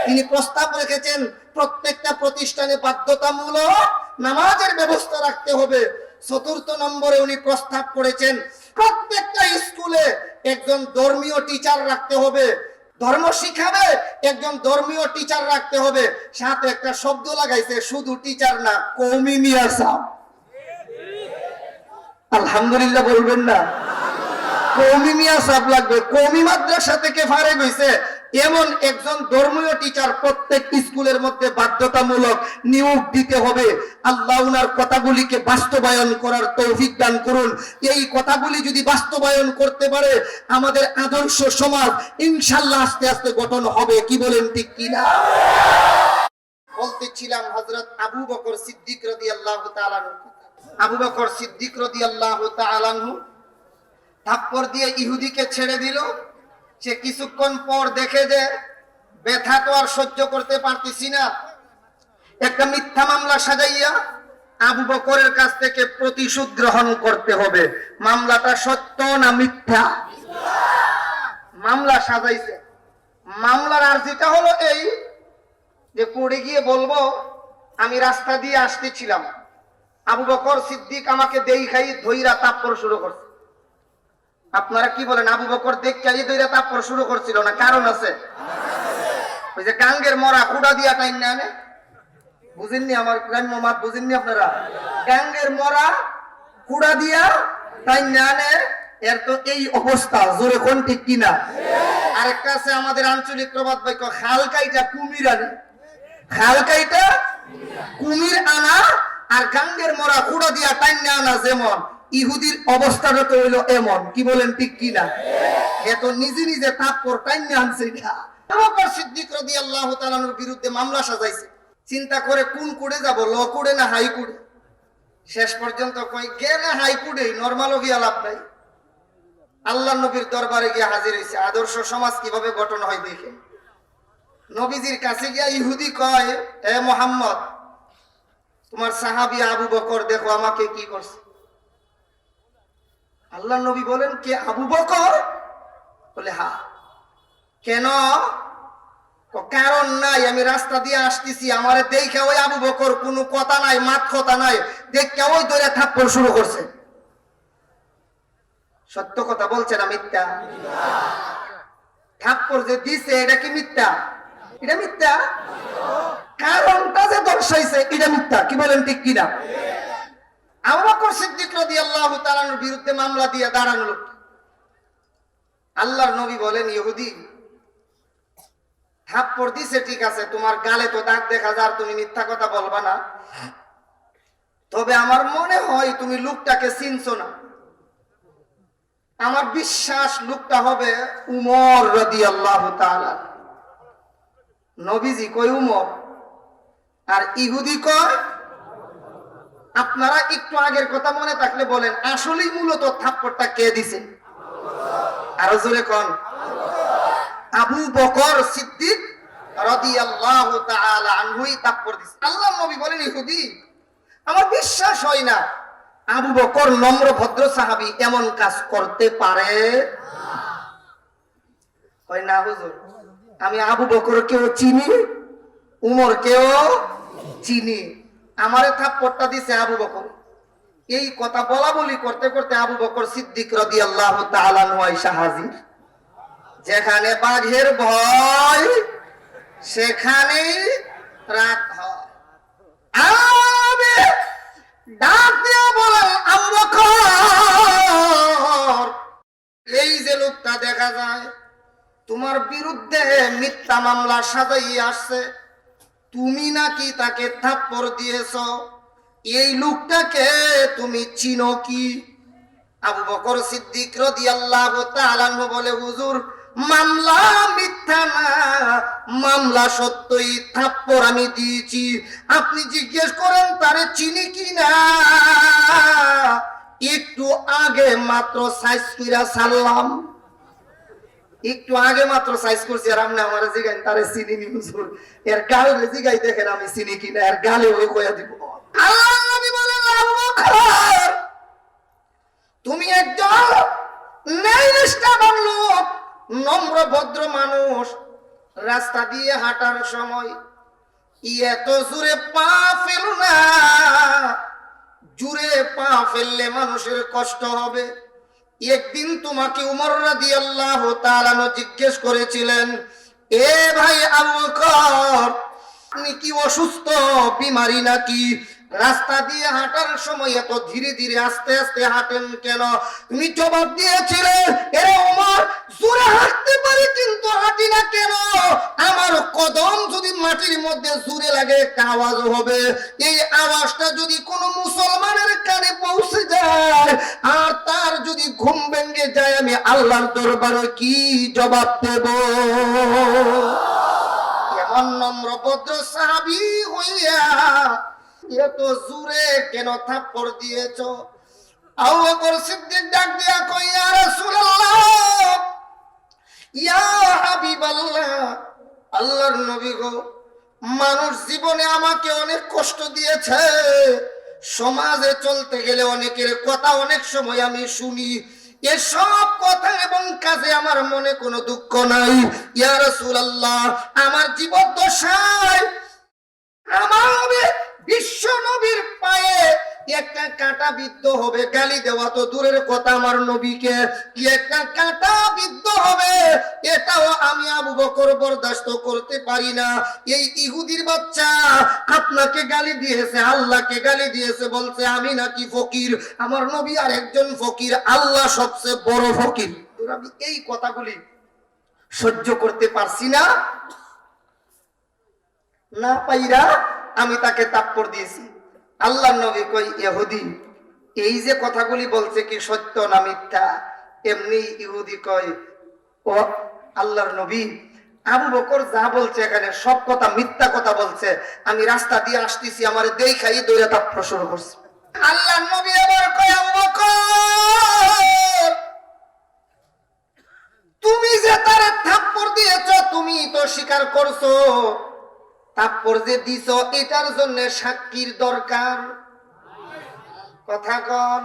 তিনি প্রস্তাব রেখেছেন, প্রত্যেকটা প্রতিষ্ঠানে বাধ্যতামূলক নামাজের ব্যবস্থা রাখতে হবে। ৪র্থ নম্বরে উনি প্রস্তাব করেছেন, প্রত্যেকটা স্কুলে একজন ধর্মীয় টিচার রাখতে হবে, ধর্ম শিখাবে একজন ধর্মীয় টিচার রাখতে হবে। সাথে একটা শব্দ লাগাইছে, শুধু টিচার না, কওমি মিয়া সাহেব। আলহামদুলিল্লাহ বলবেন না? কওমি মিয়া সাহেব লাগবে। কওমি মাদ্রাসা থেকে ফারেক হইছে, এমন একজন ধর্মীয় টিচার প্রত্যেক স্কুলের মধ্যে বাধ্যতামূলক নিয়োগ দিতে হবে। আল্লাহ উনার কথাগুলিকে বাস্তবায়ন করার তৌফিক দান করুন। এই কথাগুলি যদি বাস্তবায়ন করতে পারে আমাদের আদর্শ সমাজ ইনশাআল্লাহ আস্তে আস্তে গঠন হবে। কি বলেন ঠিক কিনা? বলতেছিলাম হযরত আবু বকর সিদ্দিক রাদিয়াল্লাহু তাআলা আনহু। আবু বকর সিদ্দিক রাদিয়াল্লাহু তাআলা আনহু থাপ্পড় দিয়ে ইহুদিকে ছেড়ে দিল। সে কিছুক্ষণ পর দেখে যে ব্যথা তো আর সহ্য করতে পারতেছি না, একটা মিথ্যা মামলা সাজাইয়া আবু বকরের কাছ থেকে প্রতিশোধ গ্রহণ করতে হবে। মামলাটা সত্য না মিথ্যা? মামলা সাজাইছে। মামলার আর্জিটা হলো এই যে পড়ে গিয়ে বলবো আমি রাস্তা দিয়ে আসতেছিলাম, আবু বকর সিদ্দিক আমাকে দেখাই ধইরা তাপ্পড় শুরু করছে। আপনারা কি বলেন? আবু বকর দেখাই ধইরা তাপ্পড় শুরু করছিল না? কারণ আছে। ওই যে গাঙ্গের মরা কুড়া দিয়া টাইম না আনে, বুঝেননি? আমার গ্রাম্য মাত বুঝেননি আপনারা? গাঙ্গের মরা কুড়া দিয়া টাইম না আনে, এর তো এই অবস্থা। জোরে কোন ঠিক কিনা? আরেকটা আছে আমাদের আঞ্চলিক প্রবাদ বাক্য, খালকাইটা কুমির আনে। খালকাইটা কুমির আনা আর গাঙ্গের মরা কুড়া দিয়া টাইম না আনা যেমন, ইহুদির অবস্থাটা তো হইলো এমন। কি বলেন ঠিক কিনা? এ তো নিজে নিজে তাপ্পড় টাইম না আনছে। আবু বকর সিদ্দিক রাদিয়াল্লাহু তাআলার বিরুদ্ধে মামলা সাজাইছে। চিন্তা করে কোন কোড়ে যাব, ল কোড়ে না হাই কোড়ে? শেষ পর্যন্ত কই গেলে হাই কোড়ে, নরমালও গিয়া লাভ নাই। আল্লাহ নবীর দরবারে গিয়ে হাজির হয়েছে। আদর্শ সমাজ কিভাবে গঠন হয় দেখে। নবীজির কাছে গিয়া ইহুদি কয়, এ মুহাম্মদ, তোমার সাহাবী আবু বকর দেখো আমাকে কি করছে। আল্লাহ নবী বলেন, কে আবু বকর? বলে হ্যাঁ। কেন? কারণ নাই, আমি রাস্তা দিয়ে আসতেছি, আমারে দেখে ওই আবু বকর কোনো কথা নাই, মাত কথা নাই, দেখে ওই ধরে থাপ্পড় শুরু করছে। সত্য কথা বলছে না মিথ্যা? থাপ্পড় যে দিছে এটা কি মিথ্যা? এটা মিথ্যা। কারণটা যে দর্শাইছে এটা মিথ্যা। কি বলেন ঠিক কিনা? আবু বকর সিদ্দিক রাদিয়াল্লাহু তাআলার বিরুদ্ধে মামলা দিয়ে দাঁড়ানো লোক। আল্লাহর নবী বলেন, ইহুদি থাপ্পড় দিছে ঠিক আছে, তোমার গালে তো দাগ দেখা যায়, তুমি মিথ্যা কথা বলবা না। তবে আমার মনে হয় তুমি লোকটাকে চিনছো না। আমার বিশ্বাস লোকটা হবে উমর রাদিয়াল্লাহু তাআলা। নবীজি কই উমর, আর ইহুদি কয়। আপনারা একটু আগের কথা মনে থাকলে বলেন, আসলেই মূলত থাপ্পড়টা কে দিছে? আরো জোরে কোন? আবু বকর সিদ্দিক রাদিয়াল্লাহু তাআলা আনহুই থাপ্পড় দিছে। আল্লাহর নবী বলেন, ইহুদি আমার বিশ্বাস হয় না আবু বকর নম্র ভদ্র সাহাবী এমন কাজ করতে পারে। হয় না হুজুর? আমি আবু বকর কেও চিনি, উমর কেও চিনি, আমারে থাপ্পড়টা দিছে আবু বকর। এই কথা বলা বলি করতে করতে আবু বকর সিদ্দিক রাদিয়াল্লাহু তাআলা আনহু আয়েশা হাজির। যেখানে বাঘের ভয় সেখানেই রাত হয়। আমি ডাক দিয়ে বলেন, আবু বকর, এই যে লোকটা দেখা যায় তোমার বিরুদ্ধে মিথ্যা মামলা সাজাইয়ে আসছে, তুমি নাকি তাকে থাপ্পড় দিয়েছ, এই লোকটাকে তুমি চিনো কি? আবু বকর সিদ্দিক রাদিয়াল্লাহু তাআলা আনহু বলে, হুজুর মামলা মিথ্যা না, মামলা সত্যই, থাপ্পড় আমি দিয়েছি। আপনি জিজ্ঞেস করেন তারে চিনি কি না? একটু আগে মাত্র সাইজ কইরা সারলাম, একটু আগে মাত্র সাইজ করছি, আর আপনি আমার জিগাই তারে চিনি নি হুজুর? এর গালে জিগাই দেখেন আমি চিনি কিনা, এর গালে ওই কইয়া দিব। আল্লাহ নবী বলেন, আবু বকর তুমি একজন ন্যায়নিষ্ঠাবান লোক, নম্র ভদ্র মানুষ। রাস্তা দিয়ে হাঁটার সময় এত জোরে পা ফেলো না, জোরে পা ফেললে মানুষের কষ্ট হবে। একদিন তোমাকে উমর রাদিয়াল্লাহু তাআলা জিজ্ঞেস করেছিলেন, এ ভাই আবু বকর, আপনি কি অসুস্থ, বিমারি নাকি? রাস্তা দিয়ে হাঁটার সময় এত ধীরে ধীরে আস্তে আস্তে হাঁটেন কেন? তুমি জবাব দিয়েছিলে, এ ওমর, জোরে হাঁটতে পারি কিন্তু হাঁটি না কেন? আওয়াজ হবে, এই আওয়াজটা যদি কোনো মুসলমানের কানে পৌঁছে যায় আর তার যদি ঘুম ভেঙে যায়, আমি আল্লাহর দরবারে কি জবাব দেব? এমন নম্র ভদ্র সাহাবী হইয়া এত জোরে কেন থাপ্পড় দিয়েছো? আবু বকর সিদ্দিক ডাক দিয়া কই, ইয়া রাসূলুল্লাহ, ইয়া হাবিবাল্লাহ, আল্লাহর নবী গো, মানুষ জীবনে আমাকে অনেক কষ্ট দিয়েছে, সমাজে চলতে গেলে অনেকের কথা অনেক সময় আমি শুনি, এসব কথা এবং কাজে আমার মনে কোনো দুঃখ নাই। ইয়া রাসূলুল্লাহ, আমার জীবদ্দশায় আমার বিশ্ব নবীর পায়ে একটা কাঁটা বিদ্ধ হবে, গালি দেওয়া তো দূরের কথা, আমার নবীকে কি একটা কাঁটা বিদ্ধ হবে, এটাও আমি আবু বকর বরদাস্ত করতে পারি না। এই ইহুদির বাচ্চা আপনাকে গালি দিয়েছে, আল্লাহকে গালি দিয়েছে, বলছে আমি নাকি ফকির, আমার নবী আর একজন ফকির, আল্লাহ সবচেয়ে বড় ফকির। আমি এই কথাগুলি সহ্য করতে পারছি না, না পাইরা আমি তাকে থাপ্পড় দিয়েছি। আল্লাহর নবী কই, ইহুদি এই যে কথাগুলি বলছে কি সত্য না মিথ্যা? এমনি ইহুদি কয়, ও আল্লাহর নবী, আবু বকর যা বলছে এখানে সব কথা মিথ্যা কথা বলছে, আমি রাস্তা দিয়ে আসতেছি, আমার দেখাই দৌড়ে থাপ্পড় শুরু করছে। আল্লাহর নবী আবার কয়, আবু বকর, তুমি যে তারে থাপ্পড় দিয়েছো তুমি তো স্বীকার করছো, থাপ্পড় যে দিছো এটার জন্য সাক্ষীর দরকার, কথা কন।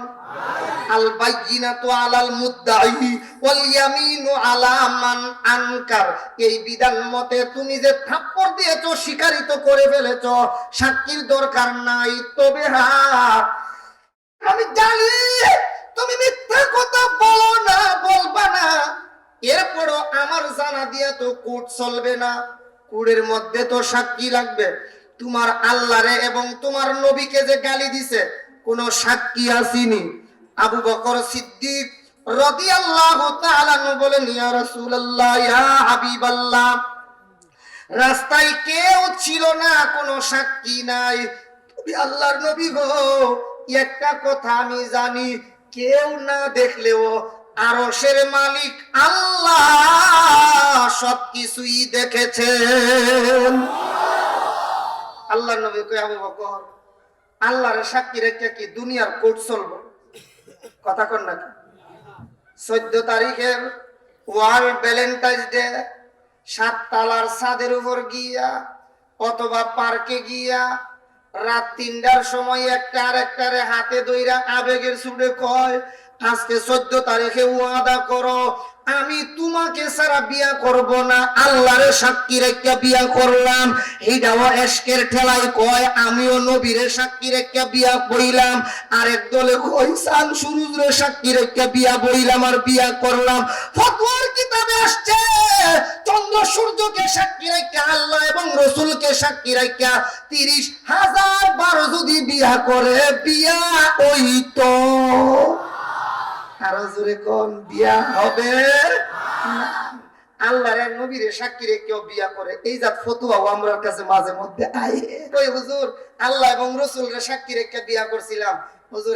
আল বাইয়িনাতু আলাল মুদ্দাঈ ওয়াল ইয়ামিনু আলা মান আনকার, এই বিধান মতে তুমি যে থাপ্পড় দিয়েছো স্বীকারিত করে ফেলেছো, সাক্ষীর দরকার নাই। তবে হ্যাঁ, আমি জানি তুমি মিথ্যা কথা বলো না, বলবা না, এরপরও আমার জানা দিয়ে তো কোর্ট চলবে না, কোর্টের মধ্যে তো সাক্ষী লাগবে। তোমার আল্লাহরে এবং তোমার নবীকে যে গালি দিছে কোন সাক্ষী আসেনি। আবু বকর সিদ্দিক রাদিয়াল্লাহু তাআলা বলেন, ইয়া রাসূলুল্লাহ, ইয়া হাবিবাল্লাহ, রাস্তায় কেউ ছিল না, কোনো সাক্ষী নাই, তুমি আল্লাহর নবী গো, একটা কথা আমি জানি, কেউ না দেখলেও আরশের মালিক আল্লাহ সবকিছুই দেখেছেন। আল্লাহর নবী কই, আবু বকর, আল্লাহর সাক্ষী রেখে কি দুনিয়ার কোর্ট চলবো? কথা কন নাকি? 14 তারিখের ওয়ার্ল্ড ভ্যালেন্টাইন্স ডে 7 তালার ছাদের উপর গিয়া অথবা পার্কে গিয়া রাত 3টার সময় একটা আরেকটারে হাতে ধইরা আবেগের সুরে কয়, আজকে 14 তারিখে ওয়াদা করো আমি তোমাকে ছাড়া বিয়া করব না, আল্লাহরে সাক্ষী রেখে বিয়া করলাম। এইটাও এশকের ঠেলায় কয় আমিও নবীরে সাক্ষী রেখে বিয়া বইলাম, আরেক দলে কয় চাঁদ সূরজরে সাক্ষী রেখে বিয়া বইলাম আর বিয়া করলাম। ফতোয়ার কিতাবে আসছে চন্দ্র সূর্যকে সাক্ষী রেখে আল্লাহ এবং রাসূলকে সাক্ষী রেখে 30,000 বার যদি বিয়া করে বিয়া হইতো। আরো জোরে কোন বিয়া হবে না। আল্লাহর এক নবীর সাক্ষী রেখে বিয়া করে, এই জাত ফতোয়াও আমার কাছে মাঝে মধ্যে আয়। কই হুজুর, আল্লাহ এবং রাসূলের সাক্ষী রেখে বিয়া করছিলাম, হুজুর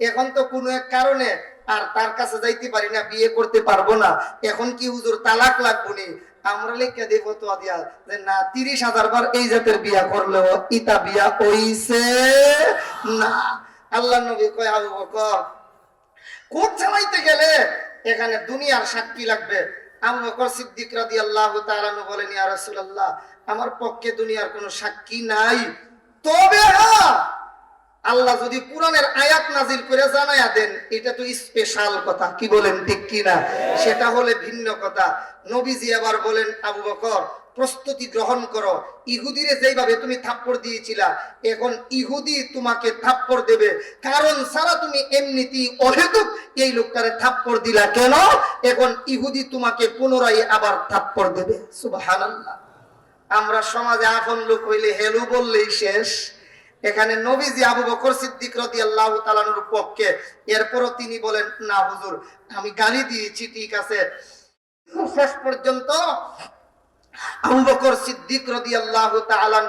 এখন তো কোনো এক কারণে আর তার কাছে যাইতে পারি না, বিয়ে করতে পারবো না, এখন কি হুজুর তালাক লাগবো নি? আমরা লিখে দেব ফতোয়া দিয়া যে না, 30,000 বার এই জাতের বিয়া করলেও ইতা বিয়া হইছে না। আল্লাহর নবী কয়, আবু বকর, কোর্ট চালাইতে গেলে এখানে দুনিয়ার সাক্ষী লাগবে। আবু বকর সিদ্দিক রাদিয়াল্লাহু তাআলা বলেন, ইয়া রাসূলুল্লাহ, আমার পক্ষে দুনিয়ার কোনো সাক্ষী নাই, তবে হ্যাঁ, আল্লাহ যদি কোরআনের আয়াত নাজিল করে জানায়া দেন, এটা তো স্পেশাল কথা, কি বলেন ঠিক কি না? সেটা হলে ভিন্ন কথা। নবীজি আবার বলেন, আবু বকর প্রস্তুতি গ্রহণ করো, ইহুদিরে যেইভাবে তুমি থাপ্পড় দিয়েছিলা এখন ইহুদি তোমাকে থাপ্পড় দেবে, কারণ সারা তুমি এমনিতেই অহেতুক এই লোকটারে থাপ্পড় দিলা কেন, এখন ইহুদি তোমাকে পুনরায় আবার থাপ্পড় দেবে। সুবহানাল্লাহ। আমরা সমাজে আপন লোক হইলে হেলু বললেই শেষ, এখানে নবীজি আবু বকর সিদ্দিক রাদিয়াল্লাহু তাআলার পক্ষে। এরপরও তিনি বলেন, না হুজুর, আমি গালি দিয়েছি ঠিক আছে। শেষ পর্যন্ত আবু বকর সিদ্দিক রাদিয়াল্লাহু তাআলা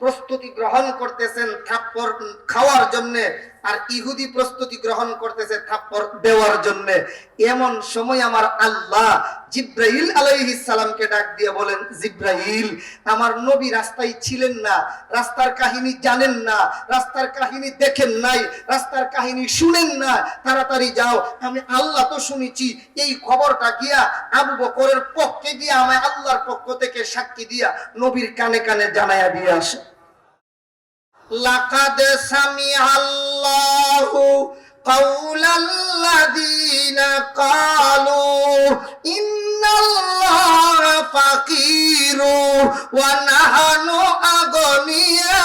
প্রস্তুতি গ্রহণ করতেছেন থাপ্পড় খাওয়ার জন্য, আর ইহুদি প্রস্তুতি গ্রহণ করতেছে থাপ্পড় দেওয়ার জন্য। এমন সময় আমার আল্লাহ জিব্রাইল আলাইহিস সালামকে ডাক দিয়ে বলেন, জিব্রাইল, আমার নবী রাস্তায় ছিলেন না, রাস্তার কাহিনী জানেন না, রাস্তার কাহিনী দেখেন নাই, রাস্তার কাহিনী শুনেন না, তাড়াতাড়ি যাও, আমি আল্লাহ তো শুনেছি, এই খবরটা গিয়া আবু বকরের পক্ষে গিয়া আমায় আল্লাহর পক্ষ থেকে সাক্ষী দিয়া নবীর কানে কানে জানায়া দিয়ে আসে। লাকাদ সামিআল্লাহু কাওলাল্লাযীনা ক্বালু ইন্নাল্লাহা ফাকীরু ওয়া নাহনু আগনিয়া।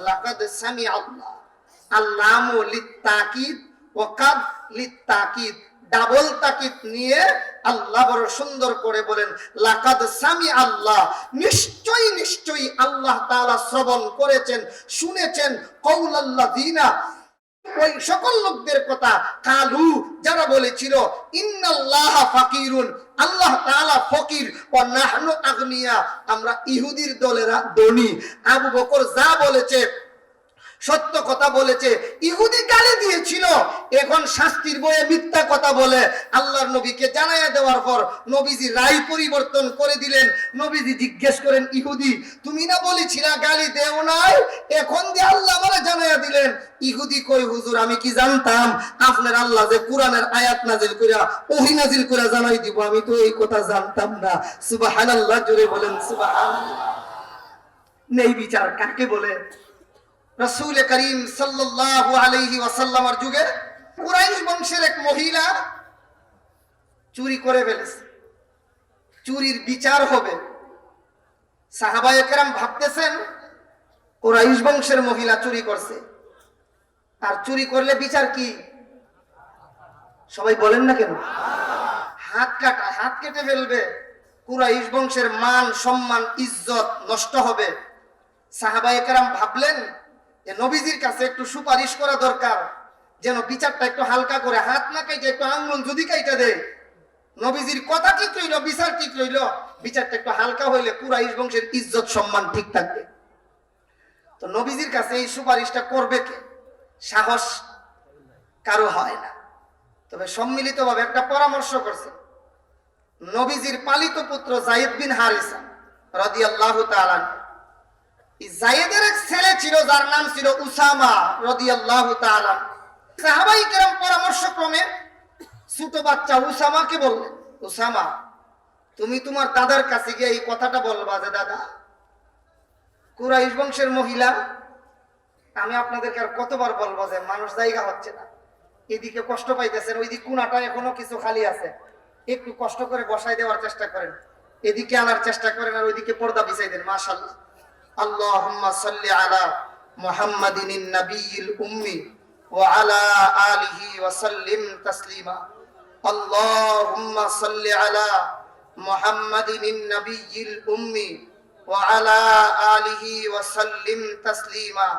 লাকাদ সামিআল্লাহ, আল্লামু লিত্তাকিদ ওয়া কাদ লিত্তাকিদ, ডাবল তাকিদ নিয়ে আল্লাহ বড় সুন্দর করে বলেন, লাকাদ সামি আল্লাহ, নিশ্চয়ই নিশ্চয়ই আল্লাহ তাআলা শ্রবণ করেছেন, শুনেছেন, কওলাল্লাযীনা, ওই সকল লোকদের কথা, কালু, যারা বলেছিল, ইন্নাল্লাহা ফাকিরুন, আল্লাহ তাআলা ফকির, ওয়া নাহনু আগনিয়া, আমরা ইহুদির দলেরা ধনী। আবু বকর যা বলেছে সত্য কথা বলেছে। ইহুদি গালি দিয়েছিল, এখন শাস্তির বয়ে মিথ্যা কথা বলে আল্লাহর নবীকে জানাইয়া দেওয়ার পর নবীজি রায় পরিবর্তন করে দিলেন। নবীজি জিজ্ঞেস করেন, ইহুদি, তুমি না বলেছিলা গালি দেও নাই, এখন দিয়ে আল্লাহ আমারে জানাইয়া দিলেন? ইহুদি কই, হুজুর আমি কি জানতাম আপনার আল্লাহ যে কোরআনের আয়াত নাজিল কইরা ওহী নাজিল কইরা জানাই দিব, আমি তো এই কথা জানতাম না। সুবহানাল্লাহ, জোরে বলেন সুবহানাল্লাহ। নেই বিচার কাকে বলে? রাসূল করিম সাল্লাল্লাহু আলাইহি ওয়াসাল্লামের যুগে কুরাইশ বংশের এক মহিলা চুরি করে ফেলেছে, চুরির বিচার হবে। সাহাবায়ে কেরাম ভাবতেছেন কুরাইশ বংশের মহিলা চুরি করছে, আর চুরি করলে বিচার কি? সবাই বলেন না কেন? হাত কাটা, হাত কেটে ফেলবে, কুরাইশ বংশের মান সম্মান ইজ্জত নষ্ট হবে। সাহাবায়ে কেরাম ভাবলেন যে নবীজির কাছে একটু সুপারিশ করা দরকার, যেন বিচারটা একটু হালকা করে, হাত না কাইটে একটু আঙ্গুল যদি কাইটা দেয়, নবীজির কথা ঠিক রইল, বিচার ঠিক রইল, বিচারটা একটু হালকা হইলে কুরাইশ বংশের ইজ্জত সম্মান ঠিক থাকবে। তো নবীজির কাছে এই সুপারিশটা করবে কে? সাহস কারো হয় না। তবে সম্মিলিতভাবে একটা পরামর্শ করছে। নবীজির পালিত পুত্র যায়েদ বিন হারিসা রাদিয়াল্লাহু তাআলা, যায়েদের এক ছেলে ছিল যার নাম ছিল উসামা রাদিয়াল্লাহু তাআলা। সাহাবায়ে কেরাম পরামর্শক্রমে ছোট বাচ্চা উসামাকে বললেন, উসামা, তুমি তোমার দাদার কাছে গিয়ে এই কথাটা বলবা যে, দাদা, কুরাইশ বংশের মহিলা, আমি আপনাদেরকে আর কতবার বলবো যে মানুষ জায়গা হচ্ছে না, এদিকে কষ্ট পাইতেছেন, ওইদিকে কোনাটা এখনো কিছু খালি আছে, একটু কষ্ট করে বসাই দেওয়ার চেষ্টা করেন, এদিকে আনার চেষ্টা করেন, আর ওইদিকে পর্দা বিছাই দেন। মাশাআল্লাহ। আল্লাহুম্মা সাল্লি আলা মুহাম্মাদিন নাবিয়্যিল উম্মি ওয়া আলা আলিহি ওয়া সাল্লিম তাসলিমা। আল্লাহুম্মা সাল্লি আলা মুহাম্মাদিন নাবিয়্যিল উম্মি ওয়া আলা আলিহি ওয়া সাল্লিম তাসলিমা।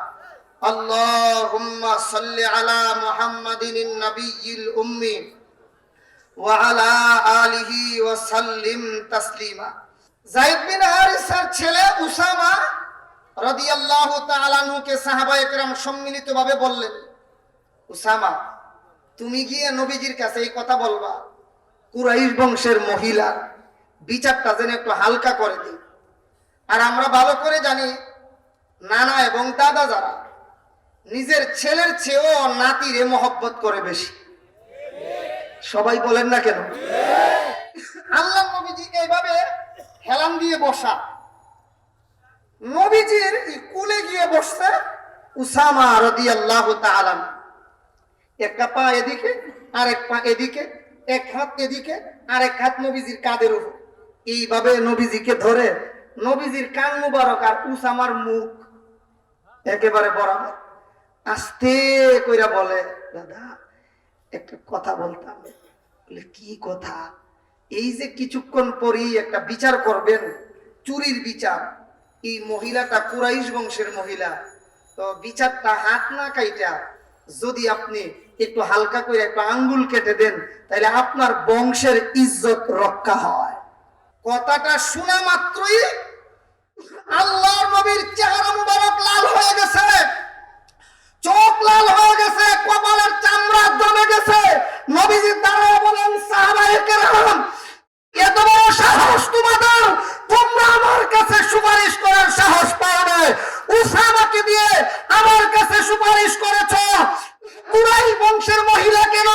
আল্লাহুম্মা সাল্লি আলা মুহাম্মাদিন নাবিয়্যিল উম্মি ওয়া আলা আলিহি ওয়া সাল্লিম তাসলিমা। যায়েদ বিন হারিসার ছেলে উসামা রাদিয়াল্লাহু তাআলা আনহুকে সাহাবায়ে কেরাম সম্মিলিতভাবে বললেন, উসামা, তুমি গিয়ে নবীজির কাছে এই কথা বলবা, কুরাইশ বংশের মহিলা বিচারটা যেন একটু হালকা করে দিই। আর আমরা ভালো করে জানি, নানা এবং দাদা যারা নিজের ছেলের চেয়েও নাতিরে মহব্বত করে বেশি। সবাই বলেন না কেন? আল্লাহ নবীজি এইভাবে হেলান দিয়ে বসা, নবীজির কুলে গিয়ে বসছে উসামা রাদিয়াল্লাহু তাআলা। একটা পা এদিকে, আরেক পা এদিকে, এক হাত এদিকে, আরেক হাত নবীজির কাঁধের উপর, এইভাবে নবীজিকে ধরে নবীজির কান মুবারক আর উসামার মুখ একেবারে বরাবর আস্তে কইরা বলে, দাদা, একটা কথা বলতাম। বলে, কি কথা? এই যে কিছুক্ষণ পরেই একটা বিচার করবেন, চুরির বিচার। এই মহিলাটা কুরাইশ বংশের মহিলা, তো বিচারটা হাত না কাইটা যদি আপনি একটু হালকা করে একটু আঙ্গুল কেটে দেন, তাহলে আপনার বংশের ইজ্জত রক্ষা হয়। কথাটা শোনা মাত্রই আল্লাহর নবীর চেহারা মুবারক লাল হয়ে গেছে, চোখ লাল হয়ে গেছে, কপালের চামড়া জমে গেছে। নবীজি দাঁড়ায় বলেন, সাহাবায়ে কেরাম, এত বড় সাহস তোমাদের, তোমরা আমার কাছে সুপারিশ করার সাহস পাও না, উসামাকে দিয়ে আমার কাছে সুপারিশ করেছো। কুরাইশ বংশের মহিলা কেন?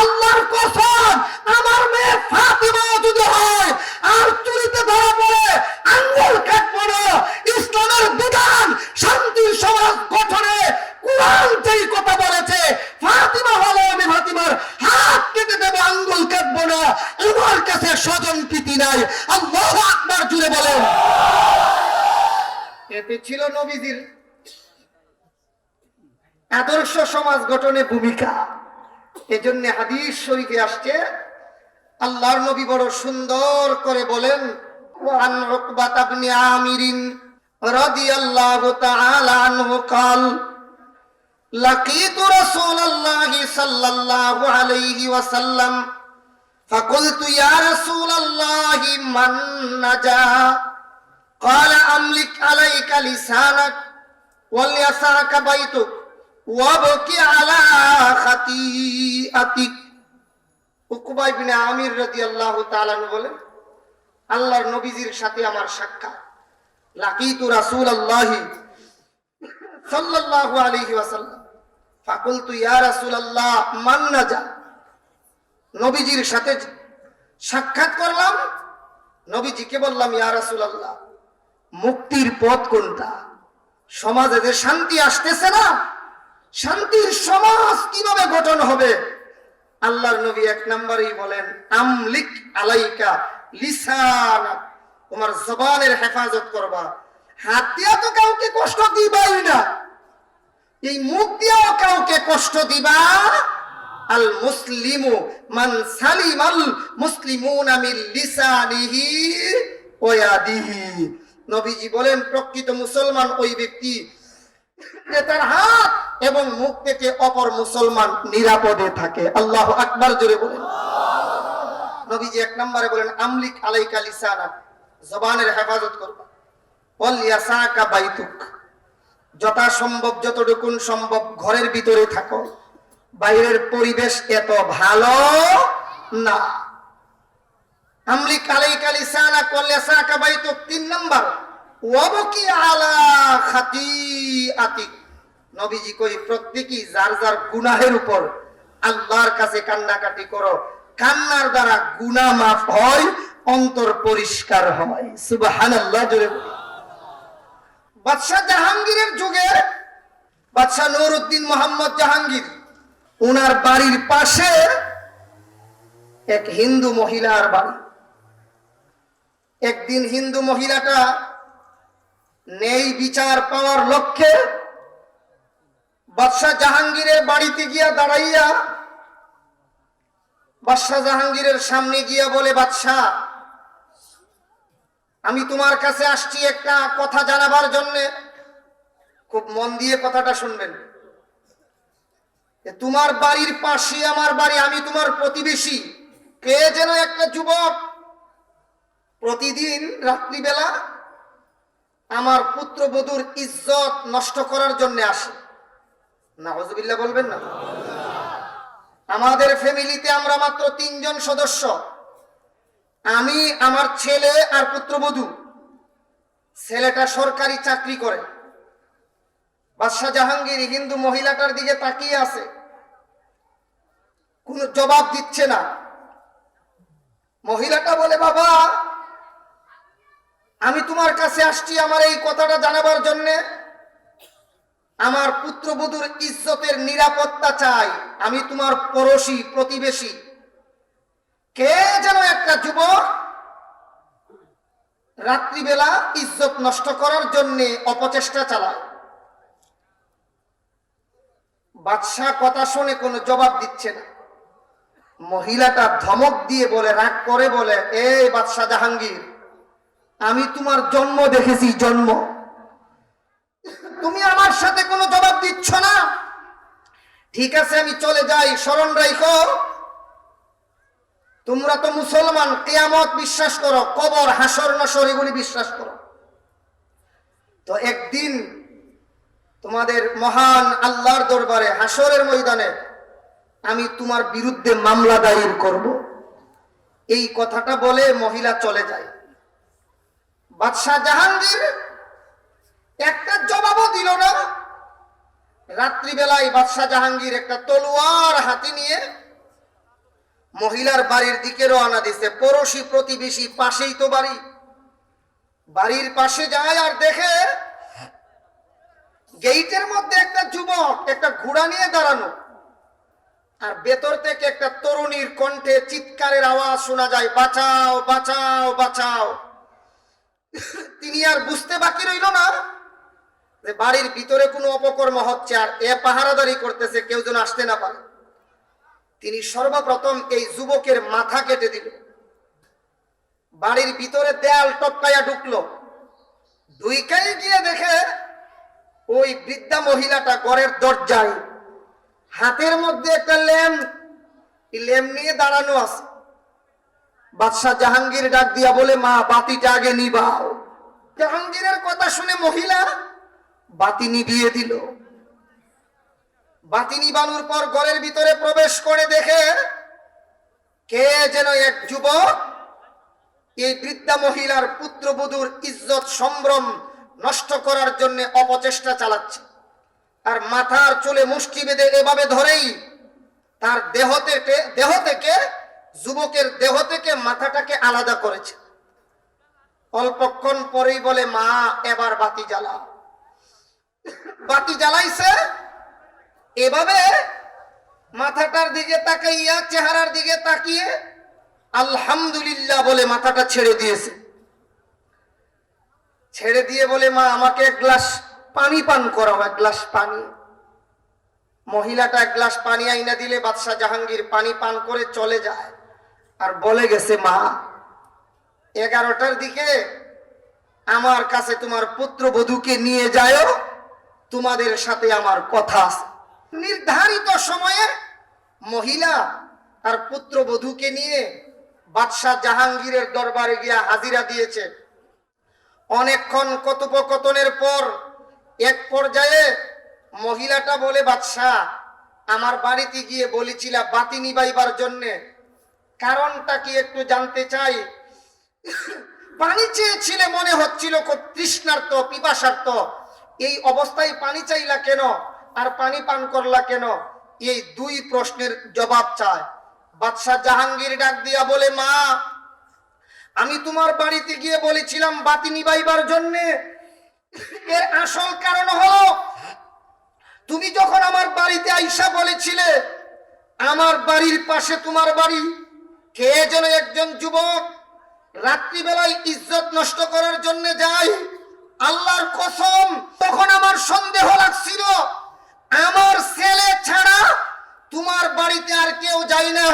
আল্লাহর কসম, আমার মেয়ে ফাতিমা যদি হয় আর চুরিতে ধরা পড়ে আঙ্গুল কাটবো না। ইসলামের বিধান শান্তির সমাজ গঠনে কুরআন যেই কথা বলেছে, ফাতিমা হলে আমি ফাতিমার হাত কেটে দেবো, আঙ্গুল কাটবো না। আমার কাছে স্বজন প্রীতি নাই। আল্লাহু আকবার জুড়ে বলেন। এতে ছিল নবীজির আদর্শ সমাজ গঠনে ভূমিকা। এজন্য হাদিস শরীফে আসছে, আল্লাহর নবী বড় সুন্দর করে বলেন, ওয়ান উকবাত ইবনে আমির রাদিয়াল্লাহু তাআলা আনহু قال لقيت رسول الله صلى الله عليه وسلم فقلت يا رسول الله من نجا قال املك عليك لسانك وليسعك بيتك ওয়াবকি আলা খাতিআতিক। উকবা ইবনে আমির রাদিয়াল্লাহু তাআলা বলেন, আল্লাহর নবীজির সাথে আমার সাক্ষাৎ। লাকিতু রাসূলুল্লাহি সাল্লাল্লাহু আলাইহি ওয়াসাল্লাম ফাকুলতু ইয়া রাসূলুল্লাহ মান নাজা। নবীজির সাথে সাক্ষাৎ করলাম, নবীজিকে বললাম, ইয়া রাসূলুল্লাহ, মুক্তির পথ কোনটা? সমাজে যে শান্তি আসতেছে না, শান্তির সমাজ কিভাবে গঠন হবে? আল্লাহর নবী এক নম্বরেই বলেন, আমলিক আলাইকা লিসানাক, তোমার জবানের হেফাজত করবা। হাত দিয়া তো কাউকে কষ্ট দিবাই না, এই মুখ দিয়েও কাউকে কষ্ট দিবা। আল মুসলিমু মান সালিমাল মুসলিমুনা মিন লিসানিহি ওয়া ইয়াদিহি। নবীজি বলেন, প্রকৃত মুসলমান ওই ব্যক্তি যে তার হাত এবং মুখ থেকে অপর মুসলমান নিরাপদে থাকে। আল্লাহু আকবার জোরে বলেন। নবীজি এক নম্বরে বলেন, আমলিক আলাইকা লিসানাক, জবানের হেফাজত করবা। ওয়াল ইয়াসাকা বাইতুক, যথাসম্ভব যতটুকু সম্ভব ঘরের ভিতরে থাকো, বাইরের পরিবেশ এত ভালো না। আমলিক আলাইকা লিসানাক ওয়াল ইয়াসাকা বাইতুক। 3 নাম্বার, ওয়াবকি আলা খাতিআতিক। নবীজি কই, প্রত্যেকই যার যার গুনাহের উপর আল্লাহর কাছে কান্নাকাটি করো, কান্নার দ্বারা গুনাহ মাফ হয়, অন্তর পরিষ্কার হয়। সুবহানাল্লাহ জোরে। বাদশাহ জাহাঙ্গীরের যুগে বাদশাহ নুরউদ্দিন মোহাম্মদ জাহাঙ্গীর, ওনার বাড়ির পাশে এক হিন্দু মহিলার বাড়ি। একদিন হিন্দু মহিলাটা নেই বিচার পাওয়ার লক্ষ্যে বাদশাহ জাহাঙ্গীরের বাড়িতে গিয়া দাঁড়াইয়া বাদশাহ জাহাঙ্গীরের সামনে গিয়া বলে, বাদশাহ, আমি তোমার কাছে আসছি একটা কথা জানাবার জন্য। খুব মন দিয়ে কথাটা শুনবেন। তোমার বাড়ির পাশে আমার বাড়ি, আমি তোমার প্রতিবেশী। কে যেন একটা যুবক প্রতিদিন রাত্রিবেলা আমার পুত্রবধূর ইজ্জত নষ্ট করার জন্য আসে। নাউযুবিল্লাহ বলবেন না? আমাদের ফ্যামিলিতে আমরা মাত্র 3 জন সদস্য, আমি, আমার ছেলে আর পুত্রবধূ। ছেলেটা সরকারি চাকরি করে। বাদশাহ জাহাঙ্গীর হিন্দু মহিলাটার দিকে তাকিয়ে আছে, কোনো জবাব দিচ্ছে না। মহিলাটা বলে, বাবা, আমি তোমার কাছে আসছি আমার এই কথাটা জানাবার জন্য। আমার পুত্রবধূর ইজ্জতের নিরাপত্তা চাই। আমি তোমার পড়োশী, প্রতিবেশী। কে যেন একটা যুবক রাত্রিবেলা ইজ্জত নষ্ট করার জন্য অপচেষ্টা চালায়। বাদশাহ কথা শুনে কোনো জবাব দিচ্ছে না। মহিলাটা ধমক দিয়ে বলে, রাগ করে বলে, এই বাদশাহ জাহাঙ্গীর, আমি তোমার জন্ম দেখেছি, জন্ম। তুমি আমার সাথে কোনো জবাব দিচ্ছ না। ঠিক আছে, আমি চলে যাই, স্মরণ রাখো তোমরা তো মুসলমান, কিয়ামত বিশ্বাস করো, কবর হাসর নাসর এগুলি বিশ্বাস করো। তো একদিন তোমাদের মহান আল্লাহর দরবারে হাসরের ময়দানে আমি তোমার বিরুদ্ধে মামলা দায়ের করব। এই কথাটা বলে মহিলা চলে যায়। বাদশাহ জাহাঙ্গীর একটা জবাবও দিল না। রাত্রিবেলায় বাদশাহ জাহাঙ্গীর একটা তলোয়ার হাতে নিয়ে মহিলার বাড়ির দিকে রওনা দিছে। পড়োশি প্রতিবেশী, পাশেই তো বাড়ি, বাড়ির পাশে যায় আর দেখে গেইটের মধ্যে একটা যুবক একটা ঘোড়া নিয়ে দাঁড়ানো, আর ভেতর থেকে একটা তরুণীর কণ্ঠে চিৎকারের আওয়াজ শোনা যায়, বাঁচাও বাঁচাও বাঁচাও। তিনি আর বুঝতে বাকি রইল না যে বাড়ির ভিতরে কোনো অপকর্ম হচ্ছে আর এ পাহারাদারি করতেছে, কেউ যেন আসতে না পারে। তিনি সর্বপ্রথম এই যুবকের মাথা কেটে দিল। বাড়ির ভিতরে দেয়াল টপকাইয়া ঢুকলো। দুইকাই গিয়ে দেখে ওই বৃদ্ধা মহিলাটা ঘরের দরজায় হাতের মধ্যে একটা ল্যাম্প নিয়ে দাঁড়ানো আছে। বাদশাহ জাহাঙ্গীর ডাক দিয়া বলে, মা বাতিটা আগে নিবাও। জাহাঙ্গীরের কথা শুনে মহিলা বাতি নিভিয়ে দিল। বাতি নিবানোর পর ঘরের ভিতরে প্রবেশ করে দেখে কে যেন এক যুবক এই বৃদ্ধা মহিলার পুত্রবধূর ইজ্জত সম্ভ্রম নষ্ট করার জন্য অপচেষ্টা চালাচ্ছে। আর মাথার চুলে মুষ্টি বেঁধে এভাবে ধরেই তার যুবকের দেহ থেকে মাথাটাকে আলাদা করেছে। অল্পক্ষণ পরেই বলে, মা এবার বাতি জ্বালা। বাতি জ্বালাইছে, এভাবে মাথাটার দিকে তাকাইয়া চেহারার দিকে তাকিয়ে আলহামদুলিল্লাহ বলে মাথাটা ছেড়ে দিয়েছে। ছেড়ে দিয়ে বলে, মা আমাকে এক গ্লাস পানি পান করাও, এক গ্লাস পানি। মহিলাটা এক গ্লাস পানি আইনা দিলে বাদশাহ জাহাঙ্গীর পানি পান করে চলে যায়। আর বলে গেছে, মা 11টার দিকে আমার কাছে তোমার পুত্রবধূকে নিয়ে যাও, তোমাদের সাথে আমার কথা আছে। নির্ধারিত সময়ে মহিলা আর পুত্রবধূকে নিয়ে বাদশাহ জাহাঙ্গীরের দরবারে গিয়া হাজিরা দিয়েছে। অনেকক্ষণ কথোপকথনের পর এক পর্যায়ে মহিলাটা বলে, বাদশাহ আমার বাড়িতে গিয়ে বলেছিলা বাতি নিবাইবার জন্যে, কারণটা কি একটু জানতে চাই। পানি চেয়েছিলে, মনে হচ্ছিল খুব তৃষ্ণার্ত পিপাসার্ত, এই অবস্থায় পানি চাইলা কেন আর পানি পান করলা কেন? এই দুই প্রশ্নের জবাব চায়। বাদশাহ জাহাঙ্গীর ডাক দিয়া বলে, মা আমি তোমার বাড়িতে গিয়ে বলেছিলাম বাতি নিবাইবার জন্য, এর আসল কারণ হলো তুমি যখন আমার বাড়িতে আইসা বলেছিলে আমার বাড়ির পাশে তোমার বাড়ি, কে যেন একজন যুবক রাত্রিবেলায় ইজ্জত নষ্ট করার জন্য যায়। আল্লাহর কসম তখন আমার সন্দেহ লাগছিল আমার ছেলে ছাড়া তোমার বাড়িতে আর কেউ যায় না।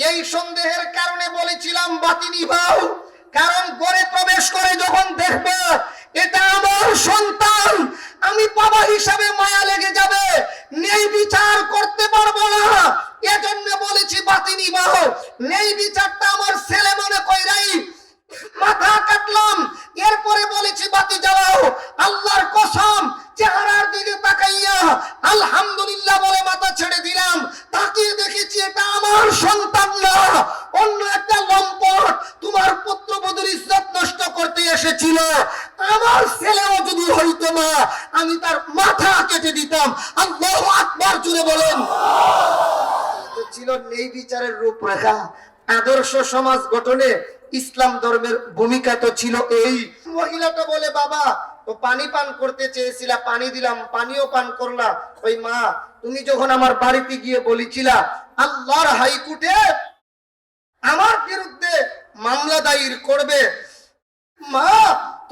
এই সন্দেহের কারণে বলেছিলাম বাতি নিভাও, কারণ ঘরে প্রবেশ করে যখন দেখবে এটা আমার সন্তান, আমি বাবা হিসাবে মায়া লেগে যাবে, নেই বিচার করতে পারবো না, এজন্য বলেছি বাতি নিভাও। নেই বিচারটা আমার ছেলে মনে কইরাই মাথা কাটলাম, এরপরে বলেছি বাতি জ্বালাও। আল্লাহর কসম চেহারার দিকে তাকাইয়া আলহামদুলিল্লাহ বলে মাথা ছেড়ে দিলাম। তাকিয়ে দেখেছি এটা আমার সন্তান না, অন্য একটা লম্পট তোমার পুত্রবধূর ইজ্জত নষ্ট করতে এসেছিল। আমার ছেলেও যদি হইতো না আমি তার মাথা কেটে দিতাম। আল্লাহু আকবার জুড়ে বলেন। ছিল নেই বিচারের রূপরেখা। আদর্শ সমাজ গঠনে ইসলাম ধর্মের ভূমিকা তো ছিল এই। মহিলাটা বলে, বাবা তো পানি পান করতে চেয়েছিলা, পানি দিলাম, পানিও পান করলা। ওই মা তুমি যখন আমার বাড়িতে গিয়ে বলেছিলা আল্লাহর হাইকোর্টে আমার বিরুদ্ধে মামলা দায়ের করবে, মা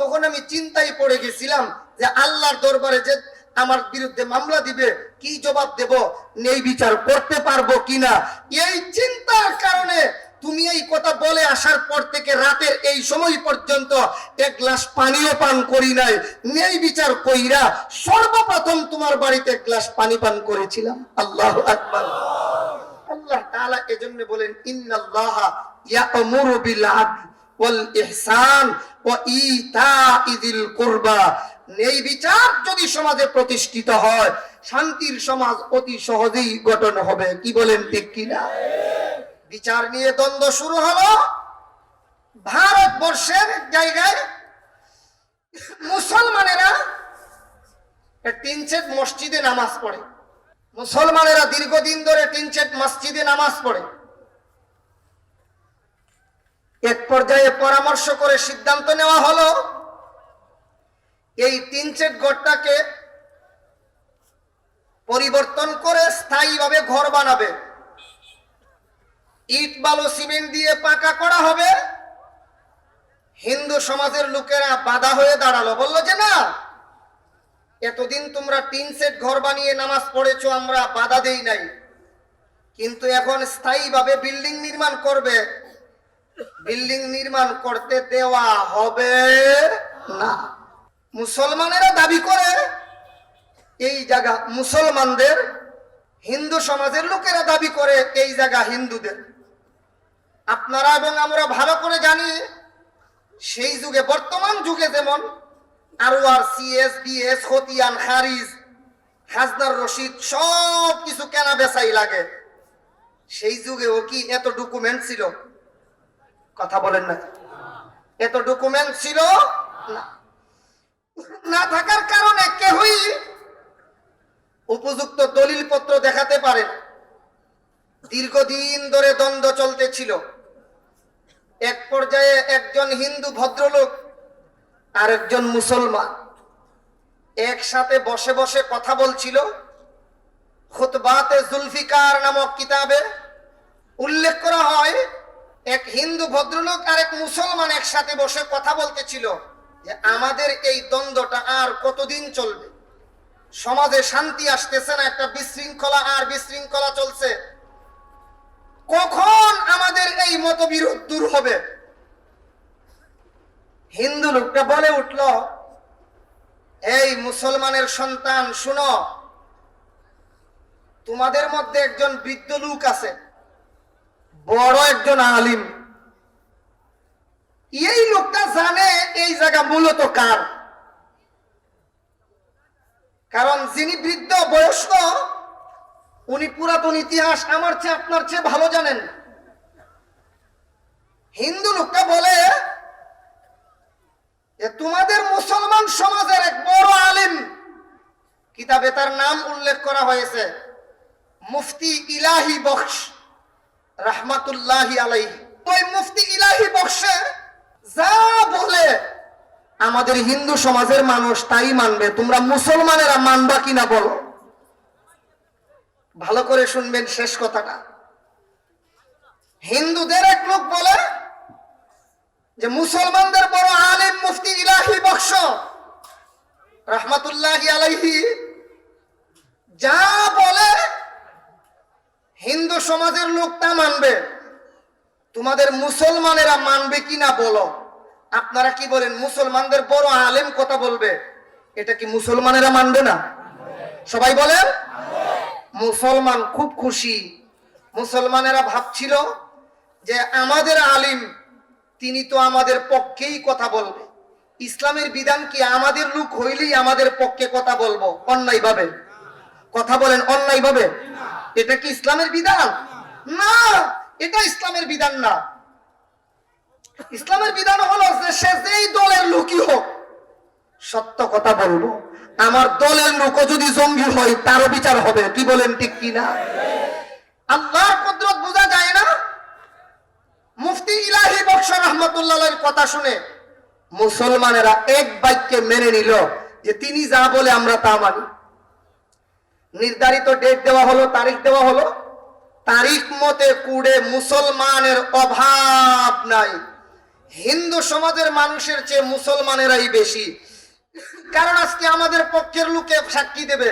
তখন আমি চিন্তায় পড়ে গেছিলাম যে আল্লাহর দরবারে যে আমার বিরুদ্ধে মামলা দিবে কি জবাব দেব, নেই বিচার করতে পারবো কিনা। এই চিন্তার কারণে তুমি এই কথা বলে আসার পর থেকে রাতের এই সময় পর্যন্ত এক গ্লাস পানিও পান করি নাই। নেই বিচার কইরা সর্বপ্রথম তোমার বাড়িতে এক গ্লাস পানি পান করেছিলাম। আল্লাহু আকবার। আল্লাহ তাআলা এজন্য বলেন ইন্নাল্লাহা ইয়া'মুরু বিল আদল ওয়াল ইহসান ওয়া ইতা'i যিল কুরবা। এই বিচার যদি সমাজে প্রতিষ্ঠিত হয়, শান্তির সমাজ অতি সহজেই গঠন হবে। কি বলেন ঠিক কিনা? বিচার নিয়ে দ্বন্দ্ব শুরু হলো ভারতবর্ষের জায়গায়। মুসলমানেরা তিন সেট মসজিদে নামাজ পড়ে, মুসলমানেরা দীর্ঘদিন ধরে তিন সেট মসজিদে নামাজ পড়ে। এক পর্যায়ে পরামর্শ করে সিদ্ধান্ত নেওয়া হলো এই তিন সেট ঘরটাকে পরিবর্তন করে স্থায়ীভাবে ঘর বানাবে, ইট বালু সিমেন্ট দিয়ে পাকা করা হবে। হিন্দু সমাজের লোকেরা বাধা হয়ে দাঁড়ালো, বলল যে না, এতদিন তোমরা তিন সেট ঘর বানিয়ে নামাজ পড়েছো, আমরা বাধা দেই নাই, কিন্তু এখন স্থায়ীভাবে বিল্ডিং নির্মাণ করবে, বিল্ডিং নির্মাণ করতে দেওয়া হবে না। মুসলমানেরা দাবি করে এই জায়গা মুসলমানদের, হিন্দু সমাজের লোকেরা দাবি করে এই জায়গা হিন্দুদের। আপনারা এবং আমরা ভালো করে জানি সেই যুগে, বর্তমান যুগে যেমন আরওয়ার, সিএস, বিএস, খতিয়ান, খারিজ, খাজনার রসিদ সব কিছু কেনা বেচাই লাগে, সেই যুগেও কি এত ডকুমেন্ট ছিল? কথা বলেন না, এত ডকুমেন্ট ছিল না। না থাকার কারণে কেউই উপযুক্ত দলিল পত্র দেখাতে পারে না। দীর্ঘদিন ধরে দ্বন্দ্ব চলতেছিল। এক পর্যায়ে একজন হিন্দু ভদ্রলোক আর একজন মুসলমান একসাথে বসে বসে কথা বলছিল। খুতবাতে জুলফিকার নামক কিতাবে উল্লেখ করা হয়, এক হিন্দু ভদ্রলোক আর এক মুসলমান একসাথে বসে কথা বলতেছিল যে আমাদের এই দ্বন্দ্বটা আর কতদিন চলবে, সমাজে শান্তি আসতেছে না, একটা বিশৃঙ্খলা আর বিশৃঙ্খলা চলছে, কখন আমাদের এই মতবিরোধ দূর হবে? হিন্দু লোকটা বলে উঠল, এই মুসলমানের সন্তান শুনো, তোমাদের মধ্যে একজন বৃদ্ধ লোক আছে, বড় একজন আলিম, এই লোকটা জানে এই জায়গা মূলত কার। কারণ যিনি বৃদ্ধ বয়স্ক, উনি পুরাতন ইতিহাস আমার চেয়ে আপনার চেয়ে ভালো জানেন। হিন্দু লোকটা বলে যে তোমাদের মুসলমান সমাজের এক বড় আলিম, কিতাবে তার নাম উল্লেখ করা হয়েছে, মুফতি ইলাহি বখশ রাহমাতুল্লাহি আলাইহি। ওই মুফতি ইলাহি বখশে যা বলে আমাদের হিন্দু সমাজের মানুষ তাই মানবে, তোমরা মুসলমানেরা মানবা কিনা বলো। ভালো করে শুনবেন শেষ কথাটা। হিন্দুদের এক লোক বলে যে মুসলমানদের বড় আলিম মুফতি ইলাহি বখশ রাহমাতুল্লাহি আলাইহি যা বলে হিন্দু সমাজের লোক তা মানবে, তোমাদের মুসলমানেরা মানবে কিনা বলো। আপনারা কি বলেন? মুসলমানদের বড় আলেম কথা বলবে, এটা কি মুসলমানেরা মানবে না? সবাই বলেন। মুসলমান খুব খুশি। মুসলমানেরা ভাবছিল যে আমাদের আলিম তিনি তো আমাদের পক্ষেই কথা বলবে, ইসলামের বিধান কি আমাদের লোক হইলেই আমাদের পক্ষে কথা বলবো অন্যায় ভাবে? কথা বলেন, অন্যায় ভাবে? এটা কি ইসলামের বিধান? না, এটা ইসলামের বিধান না। ইসলামের বিধান হলো যে সে যেই দলের লোকই হোক সত্য কথা বলবো, আমার দলের লোকও যদি জঙ্গি হয় তারও বিচার হবে। কি বলেন ঠিক কিনা? আল্লাহর কুদরত বোঝা যায় না? মুফতি ইলাহি বখশ রাহমাতুল্লাহর কথা শুনে মুসলমানেরা এক বাক্যে মেনে নিল যে তিনি যা বলে আমরা তা মানি। নির্ধারিত ডেট দেওয়া হলো, তারিখ দেওয়া হলো, তারিখ মতে কুড়ে মুসলমানের অভাব নাই। হিন্দু সমাজের মানুষের চেয়ে মুসলমানেরাই বেশি। কারণ আজকে আমাদের পক্ষের লোকে সাক্ষী দেবে,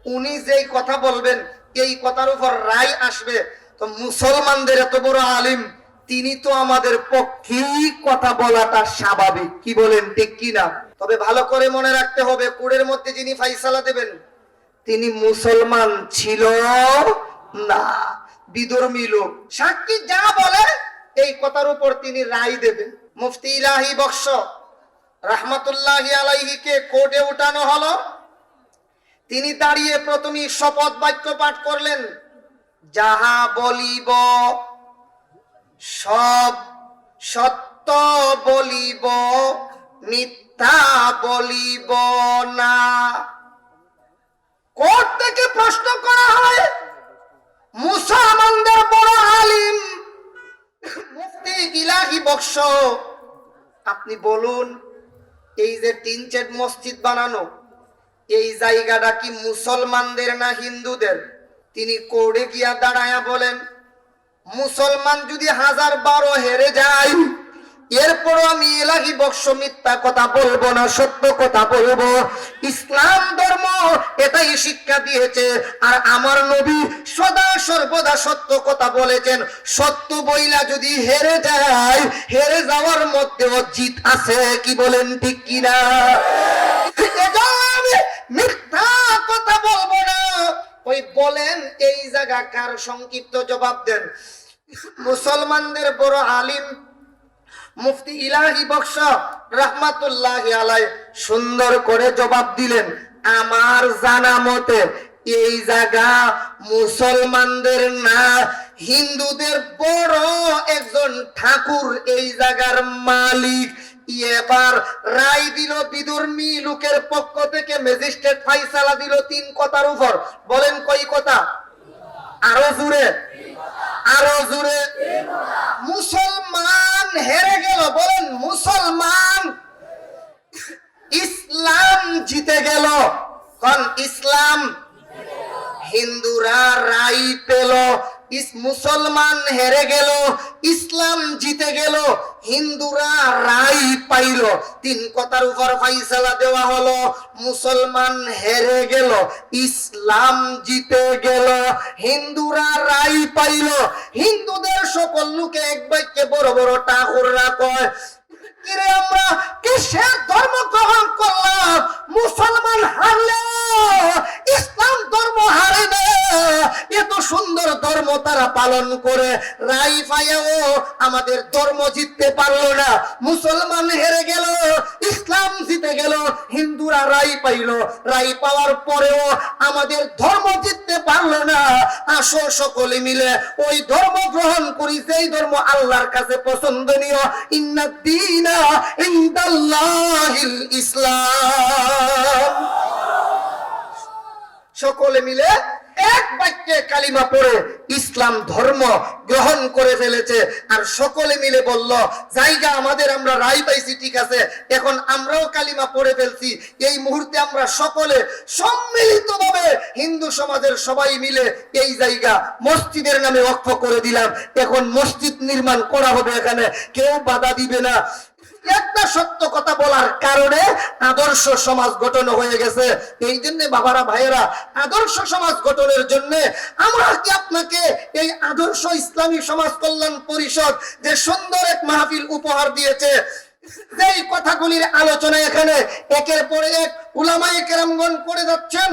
উনি যেই কথা বলবেন এই কথার উপর রায় আসবে, তো মুসলমানদের এত বড় আলিম তিনি তো আমাদের পক্ষেই কথা বলাটা স্বাভাবিক। কি বলেন ঠিক কিনা? তবে ভালো করে মনে রাখতে হবে, কুড়ের মধ্যে যিনি ফাইসালা দেবেন তিনি মুসলমান ছিল না, বিধর্মী লোক। সাক্ষী যা বলে এই কথার উপর তিনি রায় দেবেন। মুফতি ইলাহি বক্স রাহমাতুল্লাহি আলাইহিকে কোর্টে উঠানো হলো। তিনি দাঁড়িয়ে প্রথমেই শপথ বাক্য পাঠ করলেন, যাহা বলিব সব সত্য বলিব, মিথ্যা বলিব না। কোর্ট থেকে প্রশ্ন করা হয়, মুসলমানদের বড় আলিম মুফতি ইলাহি বক্স, আপনি বলুন এই যে টিন শেড মসজিদ বানানো এই জায়গাটা কি মুসলমানদের না হিন্দুদের? তিনি কোর্টে গিয়া দাঁড়ায়া বলেন, মুসলমান যদি 1012 হেরে যায় এরপরও আমি ইলাহি বক্স মিথ্যা কথা বলবো না, সত্য কথা বলবো। ইসলাম ধর্ম এটাই শিক্ষা দিয়েছে, আর আমার নবী সদা সর্বদা সত্য কথা বলেছেন। সত্য বইলা যদি হেরে যায়, হেরে যাওয়ার মধ্যেও জিত আছে, কি বলেন ঠিক কিনা? আমি মিথ্যা কথা বলবো না। ওই বলেন এই জায়গা কার? সংক্ষিপ্ত জবাব দেন। মুসলমানদের বড় আলিম মুফতি ইলাহি বক্স রাহমাতুল্লাহি আলাইহি সুন্দর করে জবাব দিলেন, আমার জানা মতে এই জায়গা মুসলমানদের না, হিন্দুদের বড় একজন ঠাকুর এই জায়গার মালিক। এবার রায় দিল বিধর্মী লোকের পক্ষ থেকে, ম্যাজিস্ট্রেট ফাইসালা দিল 3 কথার উপর। বলেন কই কথা? আরো জোরে, আরো জোরে। মুসলমান হেরে গেল। বলেন মুসলমান। ইসলাম জিতে গেল। কোন ইসলাম? হিন্দুরা রায় পেল। মুসলমান হেরে গেল, ইসলাম জিতে গেল, হিন্দুরা রায় পাইল। 3 কথার উপর ফাইসালা দেওয়া হলো। মুসলমান হেরে গেল, ইসলাম জিতে গেল, হিন্দুরা রায় পাইল। হিন্দুদের সকল লোকে এক বাক্যে বড় বড় ঠাকুররা কয়, কিরে আমরা কিসের ধর্ম গ্রহণ করলাম? মুসলমান হারলে ইসলাম ধর্ম হারে না। এত সুন্দর ধর্ম তারা পালন করে, রায় পাইও আমাদের ধর্ম জিততে পারলো না। মুসলমান হেরে গেল, ইসলাম জিতে গেল, হিন্দুরা রায় পাইল। রায় পাওয়ার পরেও আমাদের ধর্ম জিততে পারলো না। আসো সকলে মিলে ওই ধর্ম গ্রহণ করি যেই ধর্ম আল্লাহর কাছে পছন্দনীয়। ইন্নাদ-দীনা ইনদাল্লাহিল ইসলাম। সকলে মিলে এক বাক্যে কালিমা পড়ে ইসলাম ধর্ম গ্রহণ করে ফেলেছে। আর সকলে মিলে বলল, জায়গা আমাদের, আমরা রায় পাইছি, ঠিক আছে, এখন আমরাও কালিমা পড়ে ফেলছি। এই মুহূর্তে আমরা সকলে সম্মিলিতভাবে হিন্দু সমাজের সবাই মিলে এই জায়গা মসজিদের নামে ওয়াকফ করে দিলাম। এখন মসজিদ নির্মাণ করা হবে, এখানে কেউ বাধা দিবে না। একটা সত্য কথা বলার কারণে আদর্শ সমাজ গঠন হয়ে গেছে। এই জন্য বাবারা ভাইয়েরা, আদর্শ সমাজ গঠনের জন্য আমরা কি আপনাকে এই আদর্শ ইসলামী সমাজ কল্যাণ পরিষদ যে সুন্দর এক মাহফিল উপহার দিয়েছে, যেই কথাগুলির আলোচনা এখানে একের পর এক উলামায়ে কেরামগণ করে যাচ্ছেন,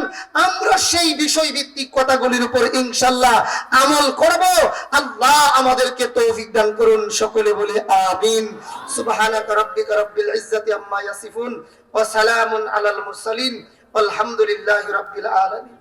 আমরা সেই বিষয় ভিত্তিক কথাগুলির উপর ইনশাআল্লাহ আমল করব। আল্লাহ আমাদেরকে তৌফিক দান করুন। সকলে বলে আমিন। সুবহানাকা রাব্বিকা রাব্বিল ইজ্জাতি আম্মা ইয়াসিফুন ওয়া সালামুন আলাল মুরসালিন আলহামদুলিল্লাহি রাব্বিল আলামিন।